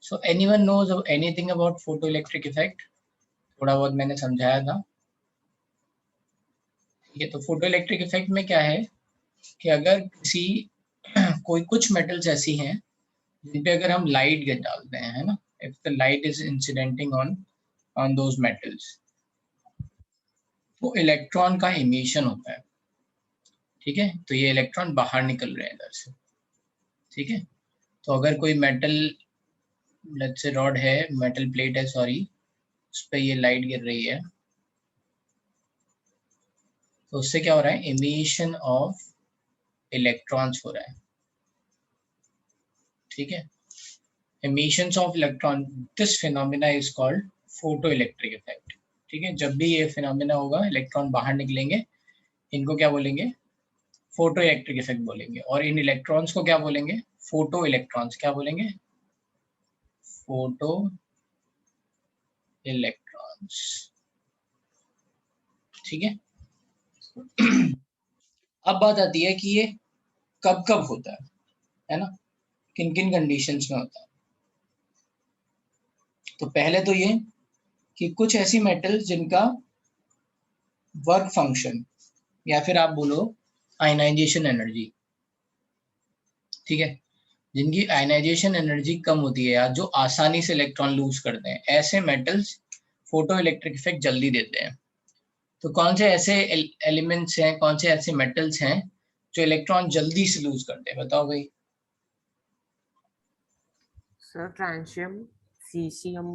So anyone knows anything about photoelectric effect? थोड़ा बहुत मैंने समझाया था। ठीक है, तो फोटोइलेक्ट्रिक इफेक्ट में क्या है कि अगर किसी कोई कुछ मेटल्स ऐसी हैं जिन पे अगर हम लाइट डालते हैं, है ना, if the light is incidenting on those metals, तो इलेक्ट्रॉन का इमिशन होता है। ठीक है, तो ये इलेक्ट्रॉन बाहर निकल रहे हैं इधर से। ठीक है, तो अगर कोई मेटल, लेट्स से रॉड है, मेटल प्लेट है सॉरी, उस पर ये लाइट गिर रही है, तो उससे क्या हो रहा है, इमिशन ऑफ इलेक्ट्रॉन्स हो रहा है। ठीक है, emissions of electron, this phenomena is called photoelectric effect। ठीक है, जब भी ये फिनोमिना होगा, इलेक्ट्रॉन बाहर निकलेंगे, इनको क्या बोलेंगे, फोटो इलेक्ट्रिक इफेक्ट बोलेंगे। और इन इलेक्ट्रॉन्स को क्या बोलेंगे, फोटो इलेक्ट्रॉन्स। क्या बोलेंगे, फोटो इलेक्ट्रॉन्स। ठीक है, अब बात आती है कि ये कब कब होता है ना, किन किन कंडीशंस में होता है। तो पहले तो ये कि कुछ ऐसी मेटल्स जिनका वर्क फंक्शन, या फिर आप बोलो आयनाइजेशन एनर्जी, ठीक है, जिनकी आयनाइजेशन एनर्जी कम होती है या जो आसानी से इलेक्ट्रॉन लूज करते हैं, ऐसे मेटल्स फोटो इलेक्ट्रिक इफेक्ट जल्दी देते हैं। तो कौन से ऐसे एलिमेंट्स हैं, कौन से ऐसे मेटल्स हैं जो इलेक्ट्रॉन जल्दी से लूज करते हैं, बताओ भाई। सर ट्रांशियम, सीसियम।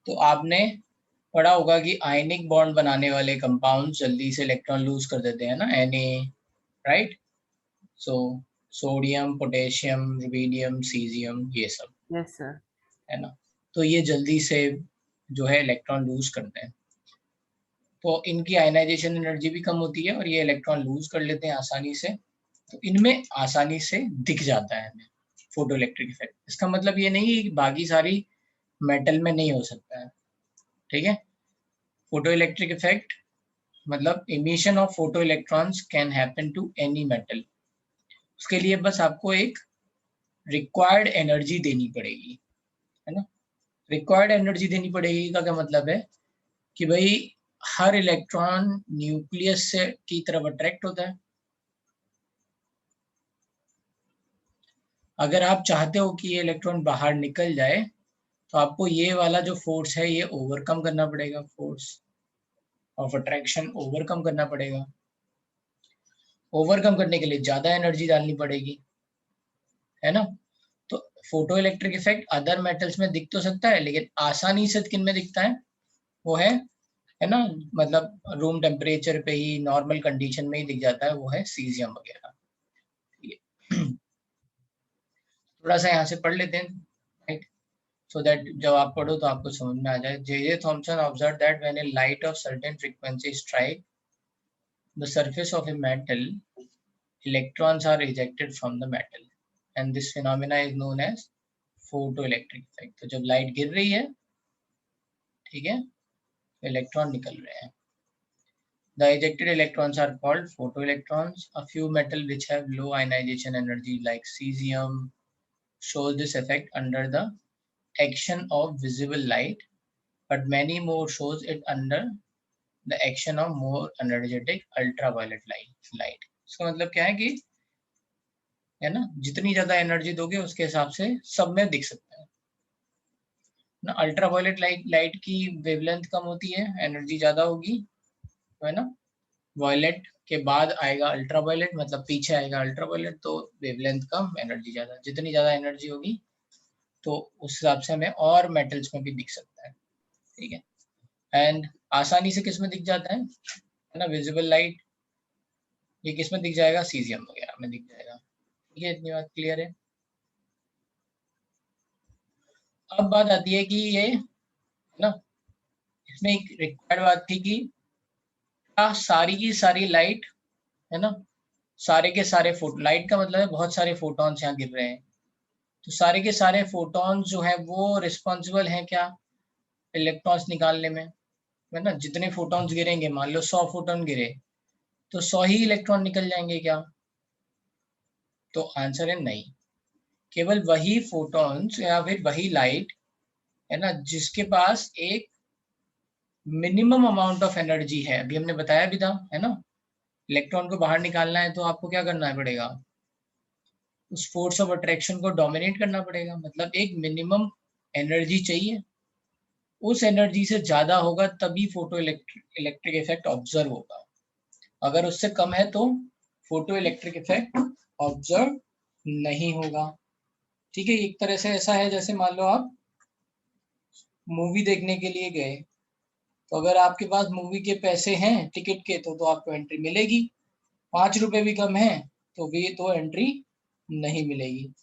तो आपने पढ़ा होगा कि आयनिक बॉन्ड बनाने वाले कंपाउंड जल्दी से इलेक्ट्रॉन लूज कर देते हैं ना, Na, right. So sodium, potassium, rubidium, caesium, ये सब, यस सर। है ना, तो ये जल्दी से जो है इलेक्ट्रॉन लूज करते हैं। तो इनकी आयनाइजेशन एनर्जी भी कम होती है और ये इलेक्ट्रॉन लूज कर लेते हैं आसानी से। तो इनमें आसानी से दिख जाता है हमें फोटो इलेक्ट्रिक इफेक्ट। इसका मतलब ये नहीं कि बाकी सारी मेटल में नहीं हो सकता है। ठीक है, फोटो इलेक्ट्रिक इफेक्ट मतलब emission of photo electrons can happen to any metal. उसके लिए बस आपको एक रिक्वायर्ड एनर्जी देनी पड़ेगी, है ना। रिक्वायर्ड एनर्जी देनी पड़ेगी का क्या मतलब है कि भाई हर इलेक्ट्रॉन न्यूक्लियस से की तरफ अट्रैक्ट होता है। अगर आप चाहते हो कि ये इलेक्ट्रॉन बाहर निकल जाए, तो आपको ये वाला जो फोर्स है ये ओवरकम करना पड़ेगा, फोर्स ऑफ अट्रैक्शन ओवरकम करना पड़ेगा। ओवरकम करने के लिए ज्यादा एनर्जी डालनी पड़ेगी, है ना। तो photo electric effect other metals में दिख तो सकता है, लेकिन आसानी से किन में दिखता है, वो है ना, मतलब रूम टेम्परेचर पे ही, नॉर्मल कंडीशन में ही दिख जाता है, वो है सीजियम वगैरह। थोड़ा सा यहाँ से पढ़ लेते हैं, राइट, सो दैट जब आप पढ़ो तो आपको समझ में आ जाए। J Thomson observe that when A light of certain frequency strike the surface of a metal, electrons are ejected from the metal and this phenomena is known as photoelectric effect। तो जब लाइट गिर रही है, ठीक है, तो electron निकल रहे हैं। The ejected electrons are called photoelectrons। A few metals which have low ionization energy like cesium shows this effect under the action of visible light, but many more shows it under the action of more energetic ultraviolet light। इसका मतलब क्या है कि, है ना, जितनी ज्यादा energy दोगे उसके हिसाब से सब में दिख सकता है ना। अल्ट्रावायलेट लाइट की वेवलेंथ कम होती है, एनर्जी ज्यादा होगी, तो है ना, वायलेट के बाद आएगा अल्ट्रावायलेट, मतलब पीछे आएगा अल्ट्रावायलेट, तो वेवलेंथ कम, एनर्जी ज्यादा। जितनी ज्यादा एनर्जी होगी तो उस हिसाब से हमें और मेटल्स में भी दिख सकता है। ठीक है, एंड आसानी से किस में दिख जाता है ना, विजिबल लाइट, ये किस में दिख जाएगा, सीजियम वगैरह में दिख जाएगा। ठीक है, इतनी बात क्लियर है। अब बात आती है कि ये ना, इसमें एक रिक्वायर्ड बात थी कि सारी की सारी लाइट, है ना, सारे के सारे लाइट का मतलब है बहुत सारे फोटॉन्स यहाँ गिर रहे हैं, तो सारे के सारे फोटॉन्स जो है वो रिस्पॉन्सिबल हैं क्या, इलेक्ट्रॉन्स निकालने में, है ना। जितने फोटॉन्स गिरेंगे, मान लो 100 फोटॉन गिरे, तो 100 ही इलेक्ट्रॉन निकल जाएंगे क्या, तो आंसर है नहीं। केवल वही फोटॉन्स या फिर वही लाइट है ना जिसके पास एक मिनिमम अमाउंट ऑफ एनर्जी है, अभी हमने बताया भी था है ना, इलेक्ट्रॉन को बाहर निकालना है तो आपको क्या करना पड़ेगा, उस फोर्स ऑफ अट्रैक्शन को डोमिनेट करना पड़ेगा, मतलब एक मिनिमम एनर्जी चाहिए, उस एनर्जी से ज्यादा होगा तभी फोटो इलेक्ट्रिक इफेक्ट ऑब्जर्व होगा, अगर उससे कम है तो फोटो इलेक्ट्रिक इफेक्ट ऑब्जर्व नहीं होगा। ठीक है, एक तरह से ऐसा है जैसे मान लो आप मूवी देखने के लिए गए, तो अगर आपके पास मूवी के पैसे हैं टिकट के तो आपको एंट्री मिलेगी, 5 रुपए भी कम है तो भी तो एंट्री नहीं मिलेगी।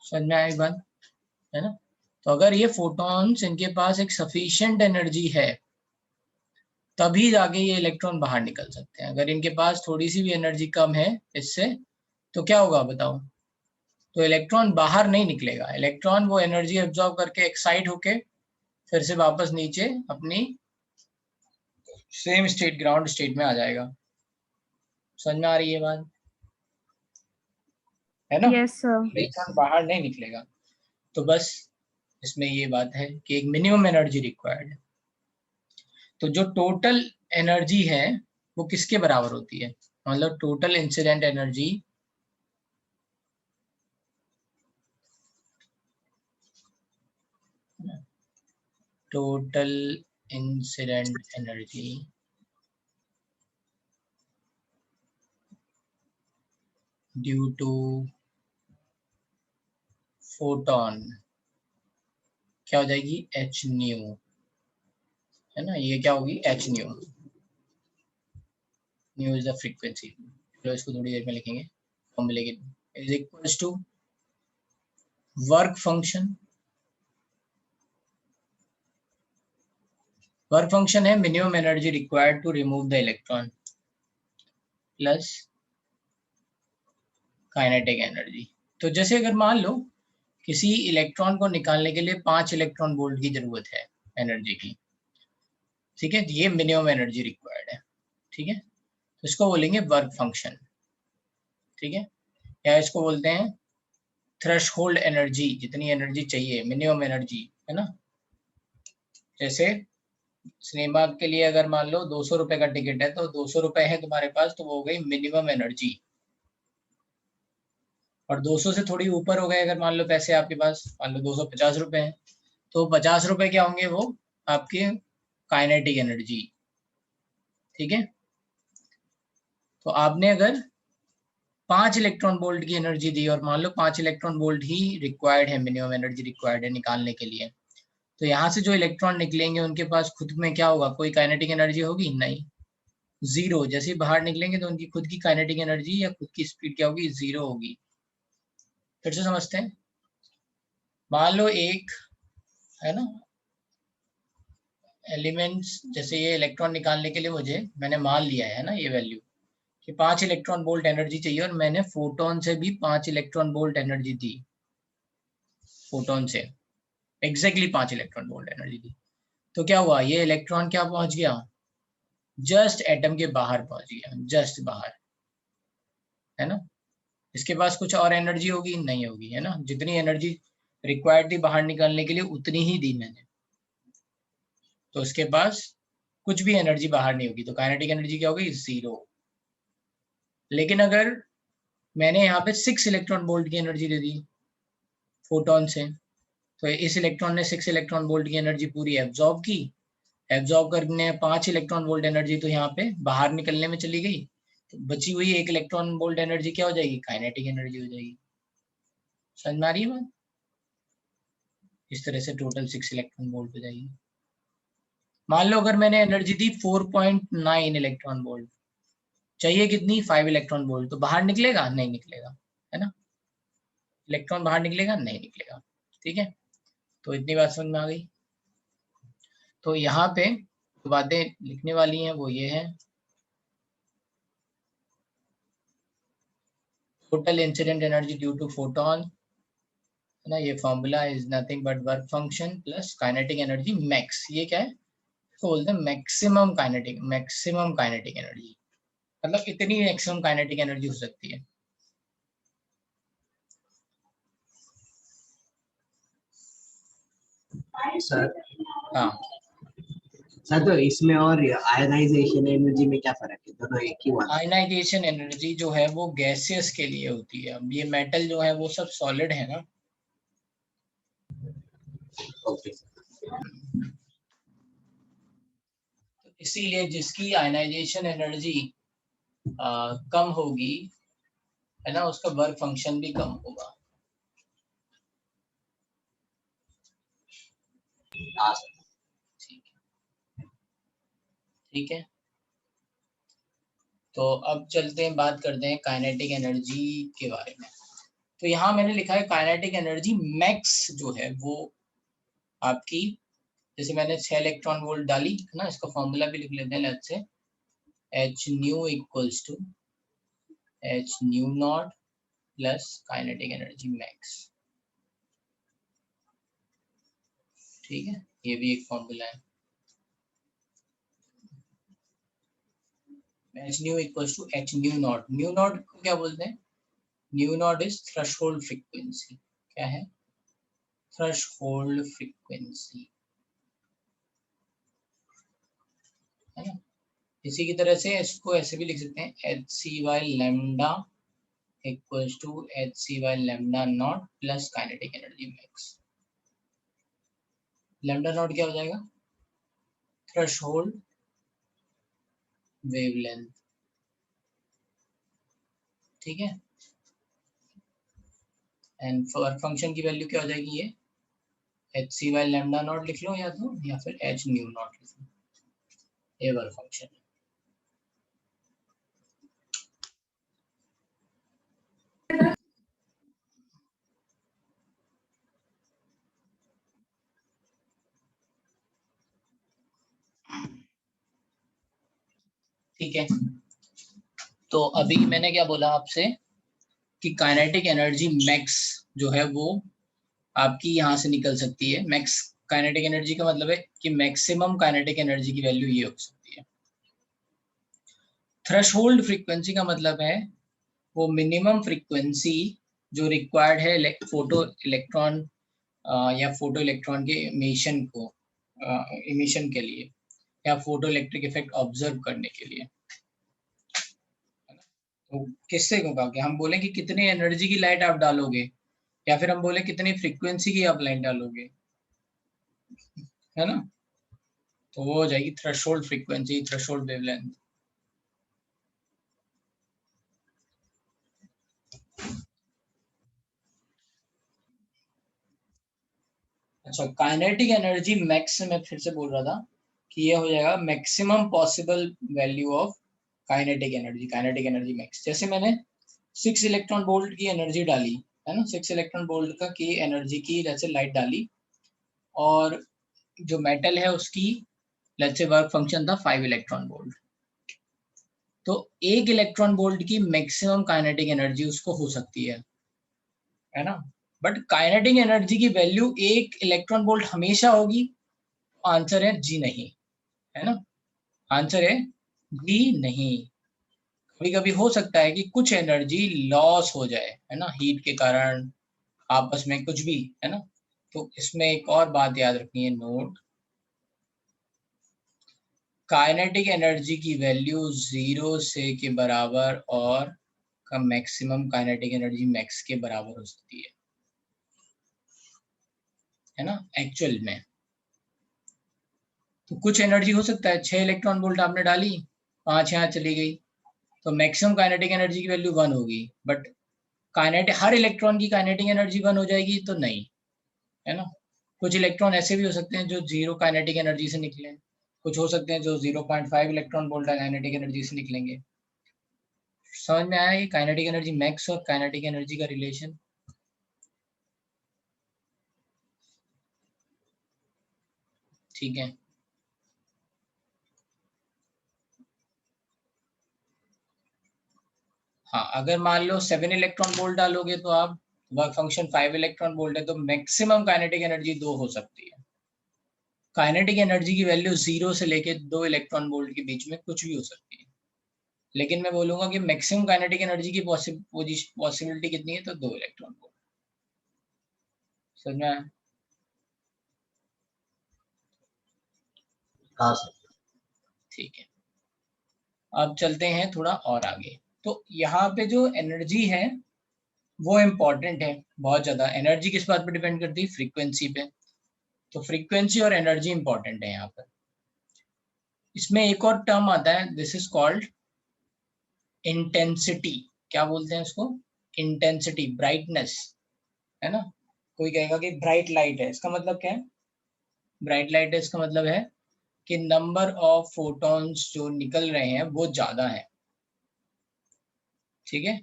समझ में आई बात है ना। तो अगर ये फोटॉन्स इनके पास एक सफिशिएंट एनर्जी है तभी जाके ये इलेक्ट्रॉन बाहर निकल सकते हैं, अगर इनके पास थोड़ी सी भी एनर्जी कम है इससे तो क्या होगा बताओ, तो इलेक्ट्रॉन बाहर नहीं निकलेगा, इलेक्ट्रॉन वो एनर्जी एब्जॉर्ब करके एक्साइट होके फिर से वापस नीचे अपनी सेम स्टेट ग्राउंड स्टेट में आ जाएगा। समझ में आ रही है बात है ना। Yes sir. इलेक्ट्रॉन बाहर नहीं निकलेगा, तो बस इसमें ये बात है कि एक मिनिमम एनर्जी रिक्वायर्ड है। तो जो टोटल एनर्जी है वो किसके बराबर होती है, मतलब total incident energy total incident energy due to photon क्या हो जाएगी, एच न्यू है ना, ये क्या होगी H nu, nu is the frequency, तो इसको थोड़ी देर में लिखेंगे फॉर्मूले के, is equals to work function, work function है minimum energy required to remove the electron plus kinetic energy. तो जैसे अगर मान लो किसी इलेक्ट्रॉन को निकालने के लिए 5 इलेक्ट्रॉन वोल्ट की जरूरत है एनर्जी की, ठीक है, ये मिनिमम एनर्जी रिक्वायर्ड है, ठीक है, तो इसको बोलेंगे वर्क फंक्शन, ठीक है, या इसको बोलते हैं थ्रेशहोल्ड एनर्जी, जितनी एनर्जी चाहिए मिनिमम एनर्जी है ना। जैसे सिनेमा के लिए अगर मान लो 200 रुपए का टिकट है तो 200 रुपए है तुम्हारे पास तो वो हो गई मिनिमम एनर्जी, और 200 से थोड़ी ऊपर हो गए अगर मान लो पैसे आपके पास, मान लो 250 रुपए हैं तो 50 रुपए क्या होंगे, वो आपके काइनेटिक एनर्जी, ठीक है। तो आपने अगर 5 इलेक्ट्रॉन वोल्ट की एनर्जी दी और मान लो 5 इलेक्ट्रॉन वोल्ट ही रिक्वायर्ड है, मिनिमम एनर्जी रिक्वायर्ड है निकालने के लिए, तो यहाँ से जो इलेक्ट्रॉन निकलेंगे उनके पास खुद में क्या होगा, कोई काइनेटिक एनर्जी होगी नहीं, जीरो, जैसे ही बाहर निकलेंगे तो उनकी खुद की काइनेटिक एनर्जी या खुद की स्पीड क्या होगी, जीरो होगी। फिर से समझते हैं, मान लो एक है ना एलिमेंट्स, जैसे ये इलेक्ट्रॉन निकालने के लिए मुझे मैंने मान लिया है ना ये वैल्यू कि 5 इलेक्ट्रॉन वोल्ट एनर्जी चाहिए और मैंने फोटोन से भी 5 इलेक्ट्रॉन वोल्ट एनर्जी दी, फोटोन से एग्जैक्टली 5 इलेक्ट्रॉन वोल्ट एनर्जी दी, तो क्या हुआ, ये इलेक्ट्रॉन क्या पहुंच गया, जस्ट एटम के बाहर पहुंच गया, जस्ट बाहर है ना। इसके पास कुछ और एनर्जी होगी नहीं होगी है ना, जितनी एनर्जी रिक्वायर्ड थी बाहर निकालने के लिए उतनी ही दी मैंने, तो इसके पास कुछ भी एनर्जी बाहर नहीं होगी, तो काइनेटिक एनर्जी क्या होगी, जीरो। लेकिन अगर मैंने यहाँ पे 6 इलेक्ट्रॉन वोल्ट की एनर्जी दे दी फोटोन से, तो इस इलेक्ट्रॉन ने 6 इलेक्ट्रॉन वोल्ट की एनर्जी पूरी एब्जॉर्ब की, एब्जॉर्ब करने 5 इलेक्ट्रॉन वोल्ट एनर्जी तो यहाँ पे बाहर निकलने में चली गई, तो बची हुई 1 इलेक्ट्रॉन वोल्ट एनर्जी क्या हो जाएगी, काइनेटिक एनर्जी हो जाएगी। समझ में आ रही है बात, इस तरह से टोटल 6 इलेक्ट्रॉन वोल्ट हो जाएगी। मान लो अगर मैंने एनर्जी दी 4.9 इलेक्ट्रॉन वोल्ट, चाहिए कितनी, 5 इलेक्ट्रॉन वोल्ट, तो बाहर निकलेगा नहीं निकलेगा है ना, इलेक्ट्रॉन बाहर निकलेगा नहीं निकलेगा, ठीक है। तो इतनी बात समझ में आ गई। तो यहाँ पे जो बातें लिखने वाली हैं वो ये है, total incident energy due to photon है ना, ये formula is nothing but work function plus kinetic energy max, ये क्या है, इसको बोलते हैं मैक्सिमम काइनेटिक एनर्जी, मतलब इतनी मैक्सिमम काइनेटिक एनर्जी हो सकती है। सर हाँ, सर तो इसमें और आयनाइजेशन एनर्जी में क्या फर्क है, दोनों एक ही वाला? आयनाइजेशन एनर्जी जो है वो गैसियस के लिए होती है। अब ये मेटल जो है वो सब सॉलिड है ना। ओके। तो इसीलिए जिसकी आयनाइजेशन एनर्जी कम होगी, है ना, उसका वर्क फंक्शन भी कम होगा। हाँ ठीक है, ठीक है। तो अब चलते हैं, बात करते हैं काइनेटिक एनर्जी के बारे में। तो यहाँ मैंने लिखा है काइनेटिक एनर्जी मैक्स जो है वो आपकी, जैसे मैंने 6 इलेक्ट्रॉन वोल्ट डाली है ना, इसका फॉर्मूला भी लिख लेते हैं let's say, h nu equals to h nu naught plus kinetic energy max. ठीक है, ये भी एक फॉर्मूला है। H nu equals to h nu naught. Nu naught को क्या बोलते हैं? Nu naught is threshold frequency. क्या है? थ्रेशोल्ड फ्रीक्वेंसी, है ना। इसी की तरह से इसको ऐसे भी लिख सकते हैं, h c by lambda equals to h c by lambda naught plus kinetic energy max. Lambda naught क्या हो जाएगा? Threshold wavelength. ठीक है, एंड फंक्शन की वैल्यू क्या हो जाएगी? ये h c by lambda naught लिख लो या फिर एच न्यू नॉट लिख लो, ये वर्क फंक्शन है। ठीक है, तो अभी मैंने क्या बोला आपसे कि काइनेटिक एनर्जी मैक्स जो है वो आपकी यहाँ से निकल सकती है। मैक्स काइनेटिक एनर्जी का मतलब है कि मैक्सिमम काइनेटिक एनर्जी की वैल्यू ये हो सकती है। थ्रेशोल्ड फ्रीक्वेंसी का मतलब है वो मिनिमम फ्रीक्वेंसी जो रिक्वायर्ड है फोटो इलेक्ट्रॉन या फोटो इलेक्ट्रॉन के इमिशन के लिए या फोटो इलेक्ट्रिक इफेक्ट ऑब्जर्व करने के लिए। तो किससे होगा कि हम बोले कि कितनी एनर्जी की लाइट आप डालोगे, या फिर हम बोले कितनी फ्रीक्वेंसी की आप लाइट डालोगे, है ना। तो वो हो जाएगी थ्रेशोल्ड फ्रीक्वेंसी, थ्रेशोल्ड वेवलेंथ। अच्छा, काइनेटिक एनर्जी मैक्स मैं फिर से बोल रहा था कि ये हो जाएगा maximum possible value of kinetic energy, kinetic energy max. जैसे मैंने 6 इलेक्ट्रॉन वोल्ट की एनर्जी डाली, है ना, 6 इलेक्ट्रॉन वोल्ट का की एनर्जी की जैसे लाइट डाली, और जो मेटल है उसकी लेट्स से वर्क फंक्शन था 5 इलेक्ट्रॉन वोल्ट। तो 1 इलेक्ट्रॉन वोल्ट की मैक्सिमम काइनेटिक एनर्जी उसको हो सकती है ना। बट काइनेटिक एनर्जी की वैल्यू 1 इलेक्ट्रॉन वोल्ट हमेशा होगी? आंसर है जी नहीं, है ना। आंसर है जी नहीं। कभी कभी हो सकता है कि कुछ एनर्जी लॉस हो जाए, है ना, हीट के कारण, आपस में कुछ भी, है ना। तो इसमें एक और बात याद रखनी है, नोट, काइनेटिक एनर्जी की वैल्यू 0 से के बराबर और का मैक्सिमम काइनेटिक एनर्जी मैक्स के बराबर हो सकती है ना, एक्चुअल में। तो कुछ एनर्जी हो सकता है 6 इलेक्ट्रॉन वोल्ट आपने डाली, 5 यहाँ चली गई, तो मैक्सिमम काइनेटिक एनर्जी की वैल्यू 1 होगी। बट काइनेटिक हर इलेक्ट्रॉन की काइनेटिक एनर्जी 1 हो जाएगी तो नहीं, है ना। कुछ इलेक्ट्रॉन ऐसे भी हो सकते हैं जो 0 काइनेटिक एनर्जी से निकले, कुछ हो सकते हैं जो 0.5 इलेक्ट्रॉन वोल्ट काइनेटिक एनर्जी से निकलेंगे। समझ में आया ये काइनेटिक एनर्जी मैक्स और काइनेटिक एनर्जी का रिलेशन? ठीक है, हाँ, अगर मान लो 7 इलेक्ट्रॉन वोल्ट डालोगे तो आप वर्क फंक्शन 5 इलेक्ट्रॉन वोल्ट है, तो मैक्सिमम काइनेटिक एनर्जी 2 हो सकती है। काइनेटिक एनर्जी की वैल्यू 0 से लेके 2 इलेक्ट्रॉन वोल्ट के बीच में कुछ भी हो सकती है, लेकिन मैं बोलूंगा कि मैक्सिमम काइनेटिक एनर्जी की पॉसिबिलिटी कितनी है, तो 2 इलेक्ट्रॉन वोल्ट। समझ में आया? हाँ सर। ठीक है, अब चलते हैं थोड़ा और आगे। तो यहाँ पे जो एनर्जी है वो इम्पोर्टेंट है बहुत ज्यादा। एनर्जी किस बात पे डिपेंड करती है? फ्रीक्वेंसी पे। तो फ्रीक्वेंसी और एनर्जी इंपॉर्टेंट है यहाँ पर। इसमें एक और टर्म आता है, दिस इज कॉल्ड इंटेंसिटी। क्या बोलते हैं उसको? इंटेंसिटी, ब्राइटनेस, है ना। कोई कहेगा कि ब्राइट लाइट है, इसका मतलब क्या है? ब्राइट लाइट है, इसका मतलब है कि नंबर ऑफ फोटॉन्स जो निकल रहे हैं वो ज्यादा है। ठीक है,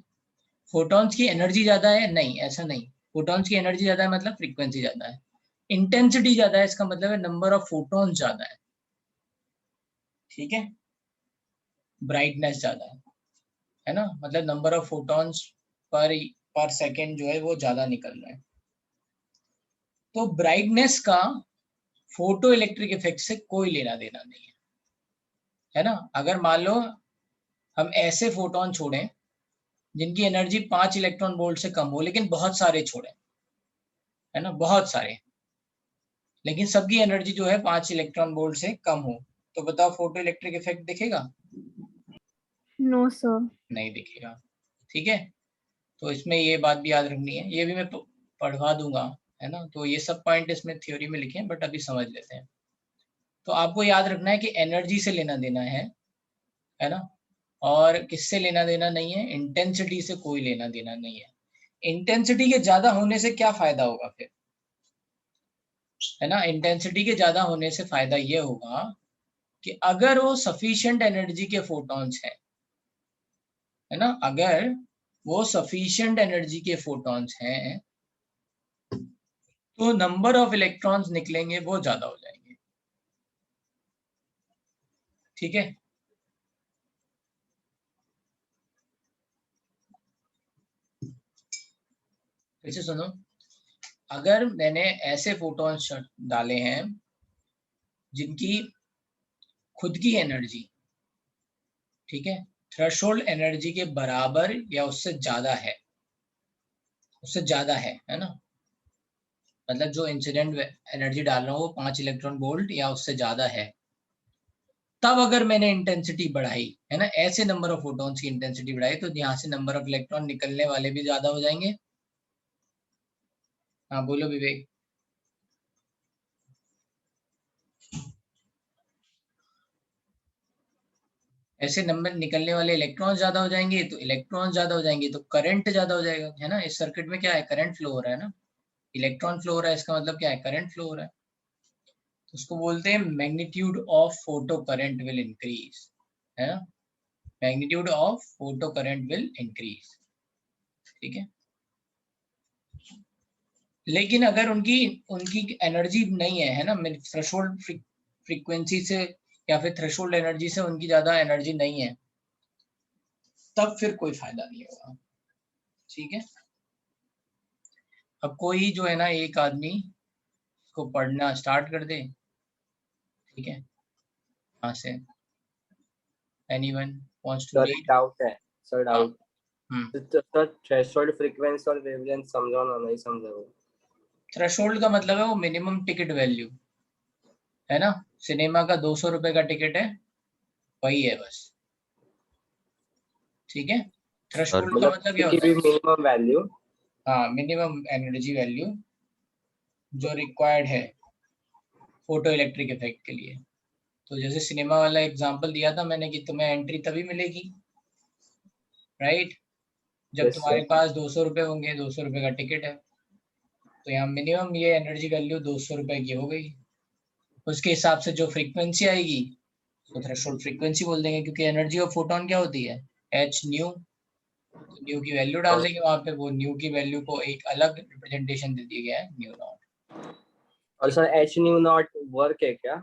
फोटॉन्स की एनर्जी ज्यादा है? नहीं, ऐसा नहीं। फोटॉन्स की एनर्जी ज्यादा है मतलब फ्रीक्वेंसी ज्यादा है। इंटेंसिटी ज्यादा है, इसका मतलब है नंबर ऑफ फोटॉन्स ज्यादा है। ठीक है, ब्राइटनेस ज्यादा है ना, मतलब number of photons per second जो है वो ज्यादा निकल रहा है। तो ब्राइटनेस का फोटो इलेक्ट्रिक इफेक्ट से कोई लेना देना नहीं है ना। अगर मान लो हम ऐसे फोटोन छोड़ें जिनकी एनर्जी 5 इलेक्ट्रॉन वोल्ट से कम हो, लेकिन बहुत सारे छोड़ें, है ना, बहुत सारे, लेकिन सबकी एनर्जी जो है 5 इलेक्ट्रॉन वोल्ट से कम हो, तो बताओ फोटो इलेक्ट्रिक इफेक्ट दिखेगा? No sir. नहीं दिखेगा। ठीक है, तो इसमें ये बात भी याद रखनी है, ये भी मैं पढ़वा दूंगा, है ना। तो ये सब पॉइंट इसमें थ्योरी में लिखे हैं, बट अभी समझ लेते हैं। तो आपको याद रखना है कि एनर्जी से लेना देना है ना, और किससे लेना देना नहीं है? इंटेंसिटी से कोई लेना देना नहीं है। इंटेंसिटी के ज्यादा होने से क्या फायदा होगा फिर, है ना। इंटेंसिटी के ज्यादा होने से फायदा ये होगा कि अगर वो सफिशिएंट एनर्जी के फोटॉन्स है ना, अगर वो सफिशिएंट एनर्जी के फोटॉन्स हैं तो नंबर ऑफ इलेक्ट्रॉन्स निकलेंगे वो ज्यादा हो जाएंगे। ठीक है, फिर से सुनो। अगर मैंने ऐसे फोटॉन्स डाले हैं जिनकी खुद की एनर्जी, ठीक है, थ्रेशोल्ड एनर्जी के बराबर या उससे ज्यादा है, उससे ज्यादा है ना, मतलब जो इंसिडेंट एनर्जी डाल रहा हूँ वो 5 इलेक्ट्रॉन वोल्ट या उससे ज्यादा है, तब अगर मैंने इंटेंसिटी बढ़ाई, है ना, ऐसे नंबर ऑफ फोटॉन्स की इंटेंसिटी बढ़ाई, तो यहाँ से नंबर ऑफ इलेक्ट्रॉन निकलने वाले भी ज्यादा हो जाएंगे। हाँ बोलो विवेक। ऐसे नंबर निकलने वाले इलेक्ट्रॉन ज्यादा हो जाएंगे, तो इलेक्ट्रॉन ज्यादा हो जाएंगे तो करंट ज्यादा हो जाएगा, है ना। इस सर्किट में क्या है? करंट फ्लो हो रहा है ना, इलेक्ट्रॉन फ्लो हो रहा है, इसका मतलब क्या है? करंट फ्लो हो रहा है। तो उसको बोलते हैं magnitude of photo current will increase, है ना, magnitude of photo current will increase. ठीक है, लेकिन अगर उनकी उनकी एनर्जी नहीं है ना, थ्रेशोल्ड फ्रीक्वेंसी से या फिर थ्रेशोल्ड एनर्जी से उनकी ज्यादा एनर्जी नहीं है, तब फिर कोई फायदा नहीं होगा। ठीक है, अब कोई जो है ना, एक आदमी को पढ़ना स्टार्ट कर दे। ठीक है, यहाँ से anyone wants to sir read? Doubt है सर, डाउट। हम्म, तो सर थ्रेशोल्ड फ्रीक्वेंसी और वेवलेंथ समझो ना, नहीं समझा वो। थ्रेशोल्ड का मतलब है वो मिनिमम टिकट वैल्यू, है ना। सिनेमा का 200 रुपए का टिकट है, वही है बस। ठीक है, थ्रेशोल्ड का मतलब मतलब क्या की होता भी है? Minimum value. हाँ, मिनिमम एनर्जी वैल्यू जो रिक्वायर्ड है फोटो इलेक्ट्रिक इफेक्ट के लिए। तो जैसे सिनेमा वाला एग्जांपल दिया था मैंने कि तुम्हें एंट्री तभी मिलेगी, राइट, जब यस तुम्हारे सर। पास 200 रुपए होंगे, 200 रुपए का टिकट है, तो यहाँ मिनिमम ये एनर्जी वैल्यू 200 रुपए की हो गई। उसके हिसाब से जो फ्रीक्वेंसी आएगी तो थ्रेशोल्ड फ्रीक्वेंसी बोल देंगे, क्योंकि एनर्जी ऑफ फोटोन क्या होती है? H new. तो न्यू की वैल्यू डाल देंगे वहां पे, वो न्यू की वैल्यू को एक अलग रिप्रेजेंटेशन दे दिया गया है, न्यू नॉट। और sir H nu not work है क्या?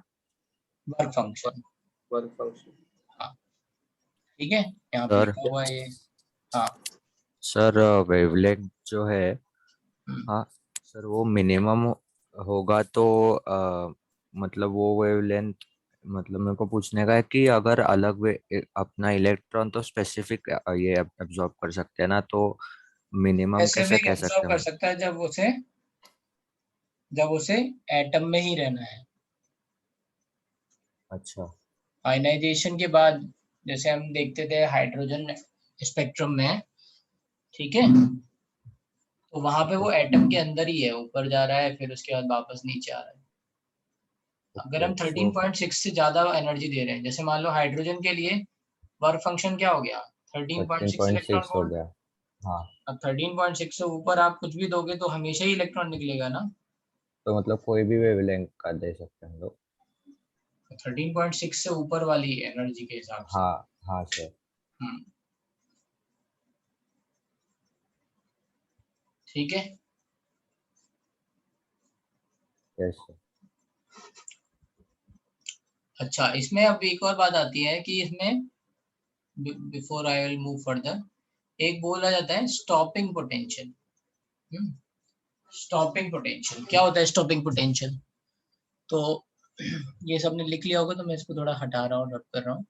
Work function. Work function. हाँ, ठीक है, यहाँ पे सर लिखा हुआ है ये। हाँ। सर वेवलेंथ जो है, हम्म। हाँ सर, वो मिनिमम होगा तो मतलब वो वेवलेंथ, मतलब मेरे को पूछने का है कि अगर अलग वे अपना इलेक्ट्रॉन तो स्पेसिफिक ये एब्जॉर्ब कर सकते हैं ना, तो मिनिमम ऐसे भी कैसे कह एब्जॉर्ब सकते कर हैं? सकता है जब उसे एटम में ही रहना है। अच्छा आयनाइजेशन के बाद जैसे हम देखते थे हाइड्रोजन स्पेक्ट्रम में, ठीक है, तो वहां पे वो एटम के अंदर ही है, ऊपर जा रहा है फिर उसके बाद वापस नीचे आ रहा है। अगर हम ओके। 13.6 से ज्यादा एनर्जी दे रहे हैं, जैसे मान लो हाइड्रोजन के लिए वर्क फंक्शन क्या हो गया, 13.6 इलेक्ट्रॉन 13.6 हो वोल्ट। गया। हाँ, अब 13.6 से ऊपर आप कुछ भी दोगे तो हमेशा ही इलेक्ट्रॉन निकलेगा ना। तो मतलब कोई भी वेवलेंथ का दे सकते हैं हम लोग। 13.6 से ऊपर वाली एनर्जी के हिसाब से। हाँ हाँ सर। हम्म, ठीक है। Yes sir. अच्छा, इसमें अब एक और बात आती है कि इसमें before I will move further, एक बोला जाता है स्टॉपिंग पोटेंशियल। स्टॉपिंग पोटेंशियल क्या होता है? स्टॉपिंग पोटेंशियल तो ये सबने लिख लिया होगा, तो मैं इसको थोड़ा हटा रहा हूँ, रब कर रहा हूँ।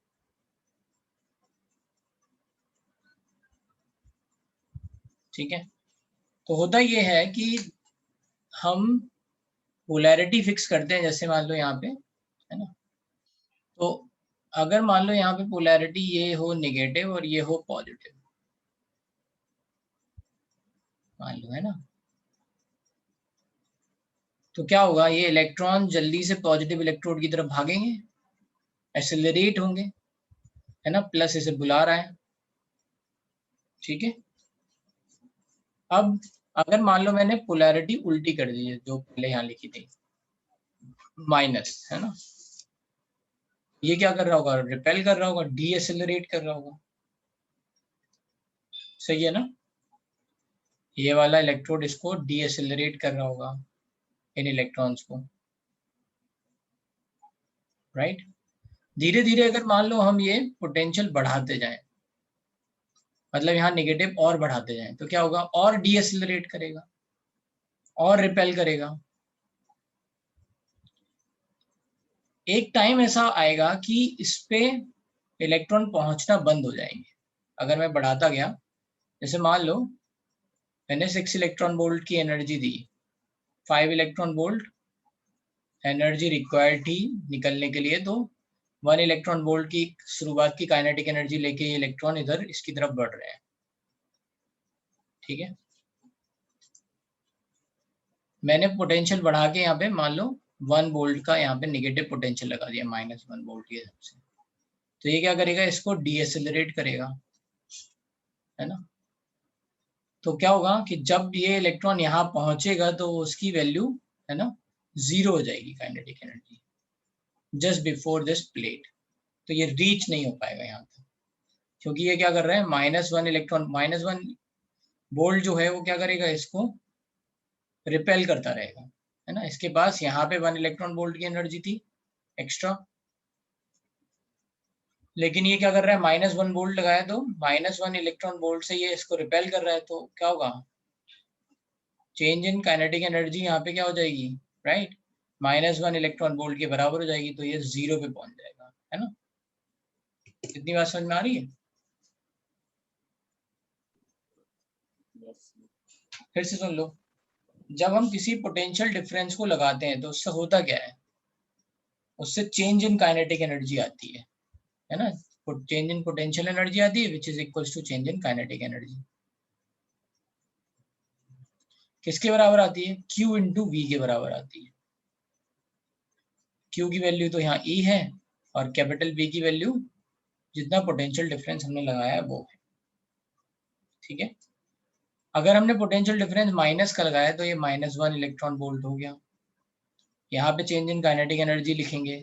ठीक है, तो होता ये है कि हम पोलैरिटी फिक्स करते हैं, जैसे मान लो यहाँ पे, है ना, तो अगर मान लो यहाँ पे पोलैरिटी ये हो नेगेटिव और ये हो पॉजिटिव, मान लो, है ना, तो क्या होगा, ये इलेक्ट्रॉन जल्दी से पॉजिटिव इलेक्ट्रोड की तरफ भागेंगे, एक्सेलरेट होंगे, है ना, प्लस इसे बुला रहा है। ठीक है, अब अगर मान लो मैंने पोलैरिटी उल्टी कर दी है, जो पहले यहाँ लिखी थी, माइनस, है ना, ये क्या कर रहा होगा? रिपेल कर रहा होगा, डी एक्सेलरेट कर रहा होगा। सही है ना, ये वाला इलेक्ट्रोड इसको डी एक्सेलरेट कर रहा होगा, इन इलेक्ट्रॉन्स को, राइट। धीरे धीरे अगर मान लो हम ये पोटेंशियल बढ़ाते जाएं, मतलब यहाँ नेगेटिव और बढ़ाते जाएं, तो क्या होगा? और डी एक्सेलरेट करेगा और रिपेल करेगा। एक टाइम ऐसा आएगा कि इस पे इलेक्ट्रॉन पहुंचना बंद हो जाएंगे। अगर मैं बढ़ाता गया, जैसे मान लो मैंने 6 इलेक्ट्रॉन वोल्ट की एनर्जी दी, 5 इलेक्ट्रॉन वोल्ट एनर्जी रिक्वायर्ड थी निकलने के लिए, तो 1 इलेक्ट्रॉन वोल्ट की शुरुआत की काइनेटिक एनर्जी लेके ये इलेक्ट्रॉन इधर इसकी तरफ बढ़ रहे हैं। ठीक है, मैंने पोटेंशियल बढ़ा के यहाँ पे मान लो 1 वोल्ट का यहाँ पे नेगेटिव पोटेंशियल लगा दिया, -1 वोल्ट के हिसाब से, तो ये क्या करेगा? इसको डीएसेलरेट करेगा, है ना। तो क्या होगा कि जब ये इलेक्ट्रॉन यहाँ पहुंचेगा तो उसकी वैल्यू, है ना, 0 हो जाएगी kinetic energy, just before this plate. तो ये रीच नहीं हो पाएगा यहाँ तक, क्योंकि ये क्या कर रहा है? -1 इलेक्ट्रॉन, -1 वोल्ट जो है वो क्या करेगा? इसको रिपेल करता रहेगा, है ना। इसके पास यहाँ पे 1 इलेक्ट्रॉन वोल्ट की एनर्जी थी एक्स्ट्रा, लेकिन ये क्या कर रहा है? -1 वोल्ट लगाया तो -1 इलेक्ट्रॉन वोल्ट से ये इसको रिपेल कर रहा है, तो क्या होगा? चेंज इन काइनेटिक एनर्जी यहाँ पे क्या हो जाएगी? राइट, -1 इलेक्ट्रॉन वोल्ट के बराबर हो जाएगी, तो ये 0 पे पहुंच जाएगा, है ना। इतनी बात समझ में आ रही है? फिर से सुन लो, जब हम किसी पोटेंशियल डिफरेंस को लगाते हैं तो उससे होता क्या है? उससे चेंज इन काइनेटिक एनर्जी आती है ना। चेंज इन पोटेंशियल एनर्जी आती है, which is equals to change in kinetic energy. किसके बराबर आती है? Q इंटू वी के बराबर आती है। Q की वैल्यू तो यहाँ E है, और कैपिटल V की वैल्यू जितना पोटेंशियल डिफरेंस हमने लगाया है वो है। ठीक है, अगर हमने पोटेंशियल डिफरेंस माइनस का लगाया तो ये -1 इलेक्ट्रॉन वोल्ट हो गया। यहाँ पे चेंज इन काइनेटिक एनर्जी लिखेंगे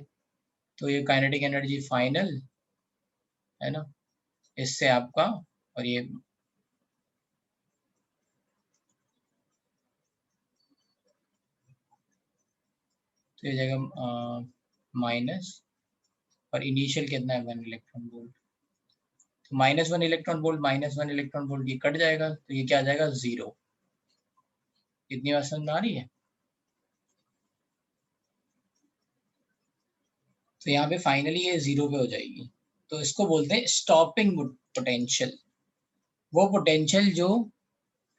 तो ये काइनेटिक एनर्जी फाइनल, है ना, इससे आपका, और ये तो ये जगह माइनस, और इनिशियल कितना है? 1 इलेक्ट्रॉन वोल्ट, तो -1 इलेक्ट्रॉन वोल्ट -1 इलेक्ट्रॉन वोल्ट ये कट जाएगा, तो ये क्या आ जाएगा? 0। इतनी बात समझ में आ रही है? तो यहाँ पे फाइनली ये 0 पे हो जाएगी, तो इसको बोलते हैं स्टॉपिंग पोटेंशियल। वो पोटेंशियल जो,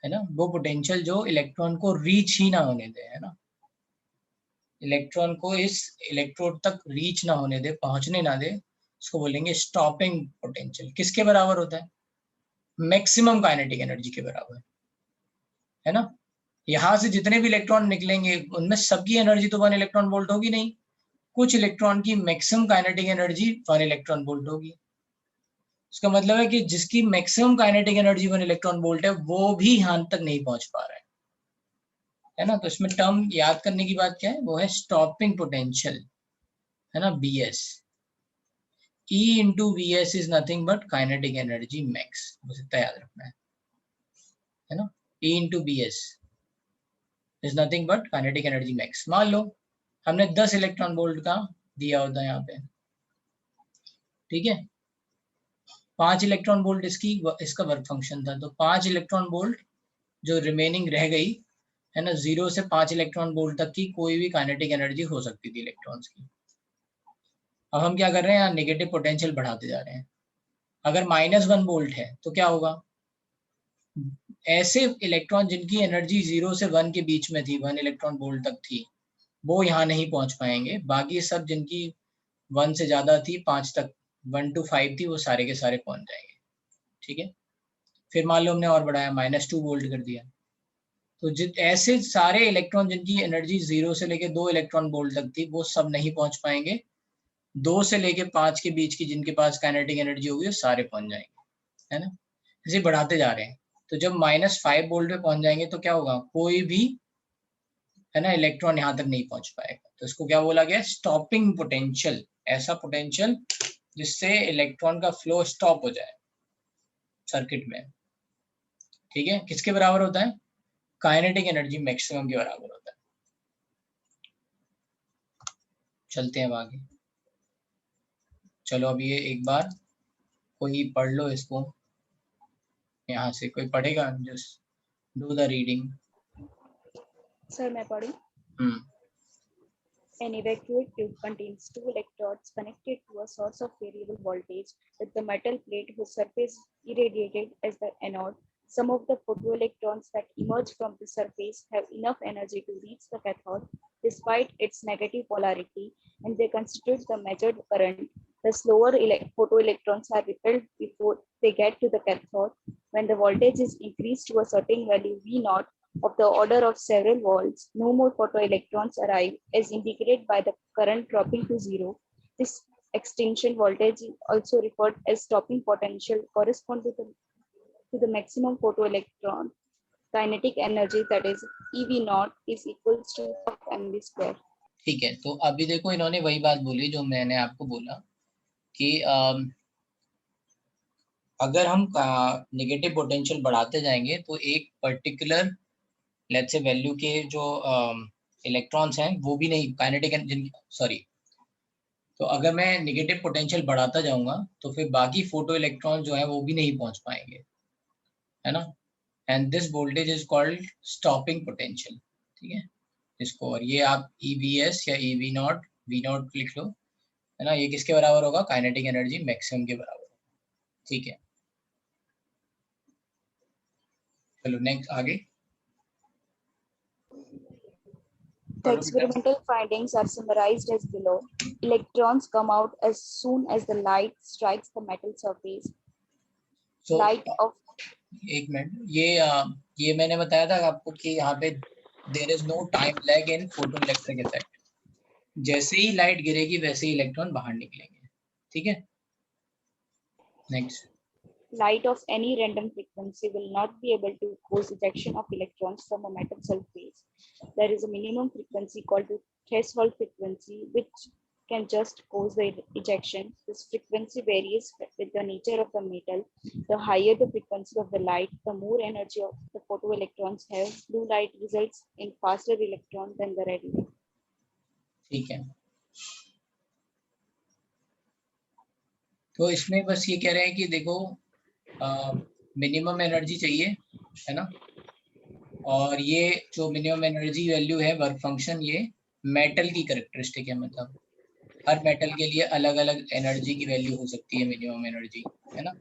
है ना, वो पोटेंशियल जो इलेक्ट्रॉन को रीच ही ना होने दे, है ना, इलेक्ट्रॉन को इस इलेक्ट्रोड तक रीच ना होने दे, पहुंचने ना दे, उसको बोलेंगे स्टॉपिंग पोटेंशियल। किसके बराबर होता है? मैक्सिमम काइनेटिक एनर्जी के बराबर, है ना। यहाँ से जितने भी इलेक्ट्रॉन निकलेंगे उनमें सबकी एनर्जी तो 1 इलेक्ट्रॉन वोल्ट होगी नहीं, कुछ इलेक्ट्रॉन की maximum kinetic energy 1 electron volt होगी। इसका मतलब है कि जिसकी maximum kinetic energy 1 electron volt है वो भी यहाँ तक नहीं पहुंच पा रहा है ना। तो इसमें टर्म याद करने की बात क्या है, वो है स्टॉपिंग पोटेंशियल, है ना, BS। E into VS is nothing but kinetic energy max, बस इतना याद रखना है ना। E into BS is nothing but kinetic energy max। मान लो हमने 10 इलेक्ट्रॉन वोल्ट का दिया होता है यहाँ पे, ठीक है, 5 इलेक्ट्रॉन वोल्ट इसका वर्क फंक्शन था, तो 5 इलेक्ट्रॉन वोल्ट जो रिमेनिंग रह गई, है ना, 0 से 5 इलेक्ट्रॉन वोल्ट तक की कोई भी काइनेटिक एनर्जी हो सकती थी इलेक्ट्रॉन्स की। अब हम क्या कर रहे हैं, यहाँ नेगेटिव पोटेंशियल बढ़ाते जा रहे हैं। अगर -1 वोल्ट है तो क्या होगा, ऐसे इलेक्ट्रॉन जिनकी एनर्जी 0 से 1 के बीच में थी, 1 इलेक्ट्रॉन वोल्ट तक थी, वो यहाँ नहीं पहुंच पाएंगे। बाकी सब जिनकी 1 से ज्यादा थी, 5 तक, 1 to 5 थी, वो सारे के सारे पहुंच जाएंगे, ठीक है। फिर मान लो हमने और बढ़ाया, -2 वोल्ट कर दिया, तो ऐसे सारे इलेक्ट्रॉन जिनकी एनर्जी 0 से लेके 2 इलेक्ट्रॉन वोल्ट तक थी, वो सब नहीं पहुंच पाएंगे। 2 से लेके 5 के बीच की जिनके पास काइनेटिक एनर्जी होगी, वो सारे पहुंच जाएंगे, है ना। इसे बढ़ाते जा रहे हैं, तो जब -5 वोल्ट पे पहुंच जाएंगे तो क्या होगा, कोई भी, है ना, इलेक्ट्रॉन यहाँ तक नहीं पहुंच पाएगा। तो इसको क्या बोला गया, स्टॉपिंग पोटेंशियल। ऐसा पोटेंशियल जिससे इलेक्ट्रॉन का फ्लो स्टॉप हो जाए सर्किट में, ठीक है। किसके बराबर होता है, काइनेटिक एनर्जी मैक्सिमम के बराबर होता है। चलते हैं आगे। चलो अब ये एक बार कोई पढ़ लो इसको, यहाँ से कोई पढ़ेगा, just do the reading. Sir मैं पढ़ूं? An evacuate tube contains 2 electrodes connected to a source of variable voltage with the metal plate whose surface irradiated as the anode. Some of the photoelectrons that emerge from the surface have enough energy to reach the cathode despite its negative polarity, and they constitute the measured current. The slower photoelectrons are repelled before they get to the cathode. When the voltage is increased to a certain value V0 of the order of several volts, no more photoelectrons arrive, as indicated by the current dropping to 0. This extinction voltage is also referred as stopping potential, correspond to the maximum photoelectron kinetic energy, that is EV0 is equals to mv square. ठीक है, तो अभी देखो इन्होंने वही बात बोली जो मैंने आपको बोला कि अगर हम नेगेटिव पोटेंशियल बढ़ाते जाएंगे तो एक पर्टिकुलर लेट्स से वैल्यू के जो इलेक्ट्रॉन्स हैं वो भी नहीं काइनेटिक, सॉरी, तो अगर मैं नेगेटिव पोटेंशियल बढ़ाता जाऊंगा तो फिर बाकी फोटो इलेक्ट्रॉन जो है वो भी नहीं पहुंच पाएंगे, है ना। And this voltage is called stopping potential, ठीक है इसको। और ये आप EVS या EV0 V0 लिख लो, है ना। ये किसके बराबर होगा, काइनेटिक एनर्जी मैक्सिमम के बराबर, ठीक है। चलो नेक्स्ट आगे। The experimental findings are summarized as below. Electrons come out as soon as the light strikes the metal surface. So, Light of एक मिनट, ये मैंने बताया था आपको कि यहाँ पे there is no time lag in photo electric effect. जैसे ही लाइट गिरेगी वैसे ही इलेक्ट्रॉन बाहर निकलेंगे, ठीक है। Next. light of any random frequency will not be able to cause ejection of electrons from a metal surface. There is a minimum frequency called the threshold frequency, which can just cause the ejection. This frequency varies with the nature of the metal. The higher the frequency of the light, the more energy of the photoelectrons have. Blue light results in faster electron than the red light. ठीक है, तो इसमें बस ये कह रहे हैं कि देखो मिनिमम एनर्जी चाहिए, है ना। और ये जो मिनिमम एनर्जी वैल्यू है वर्क फंक्शन, ये मेटल की कैरेक्टरिस्टिक है, मतलब हर मेटल के लिए अलग अलग एनर्जी की वैल्यू हो सकती है मिनिमम एनर्जी, है ना।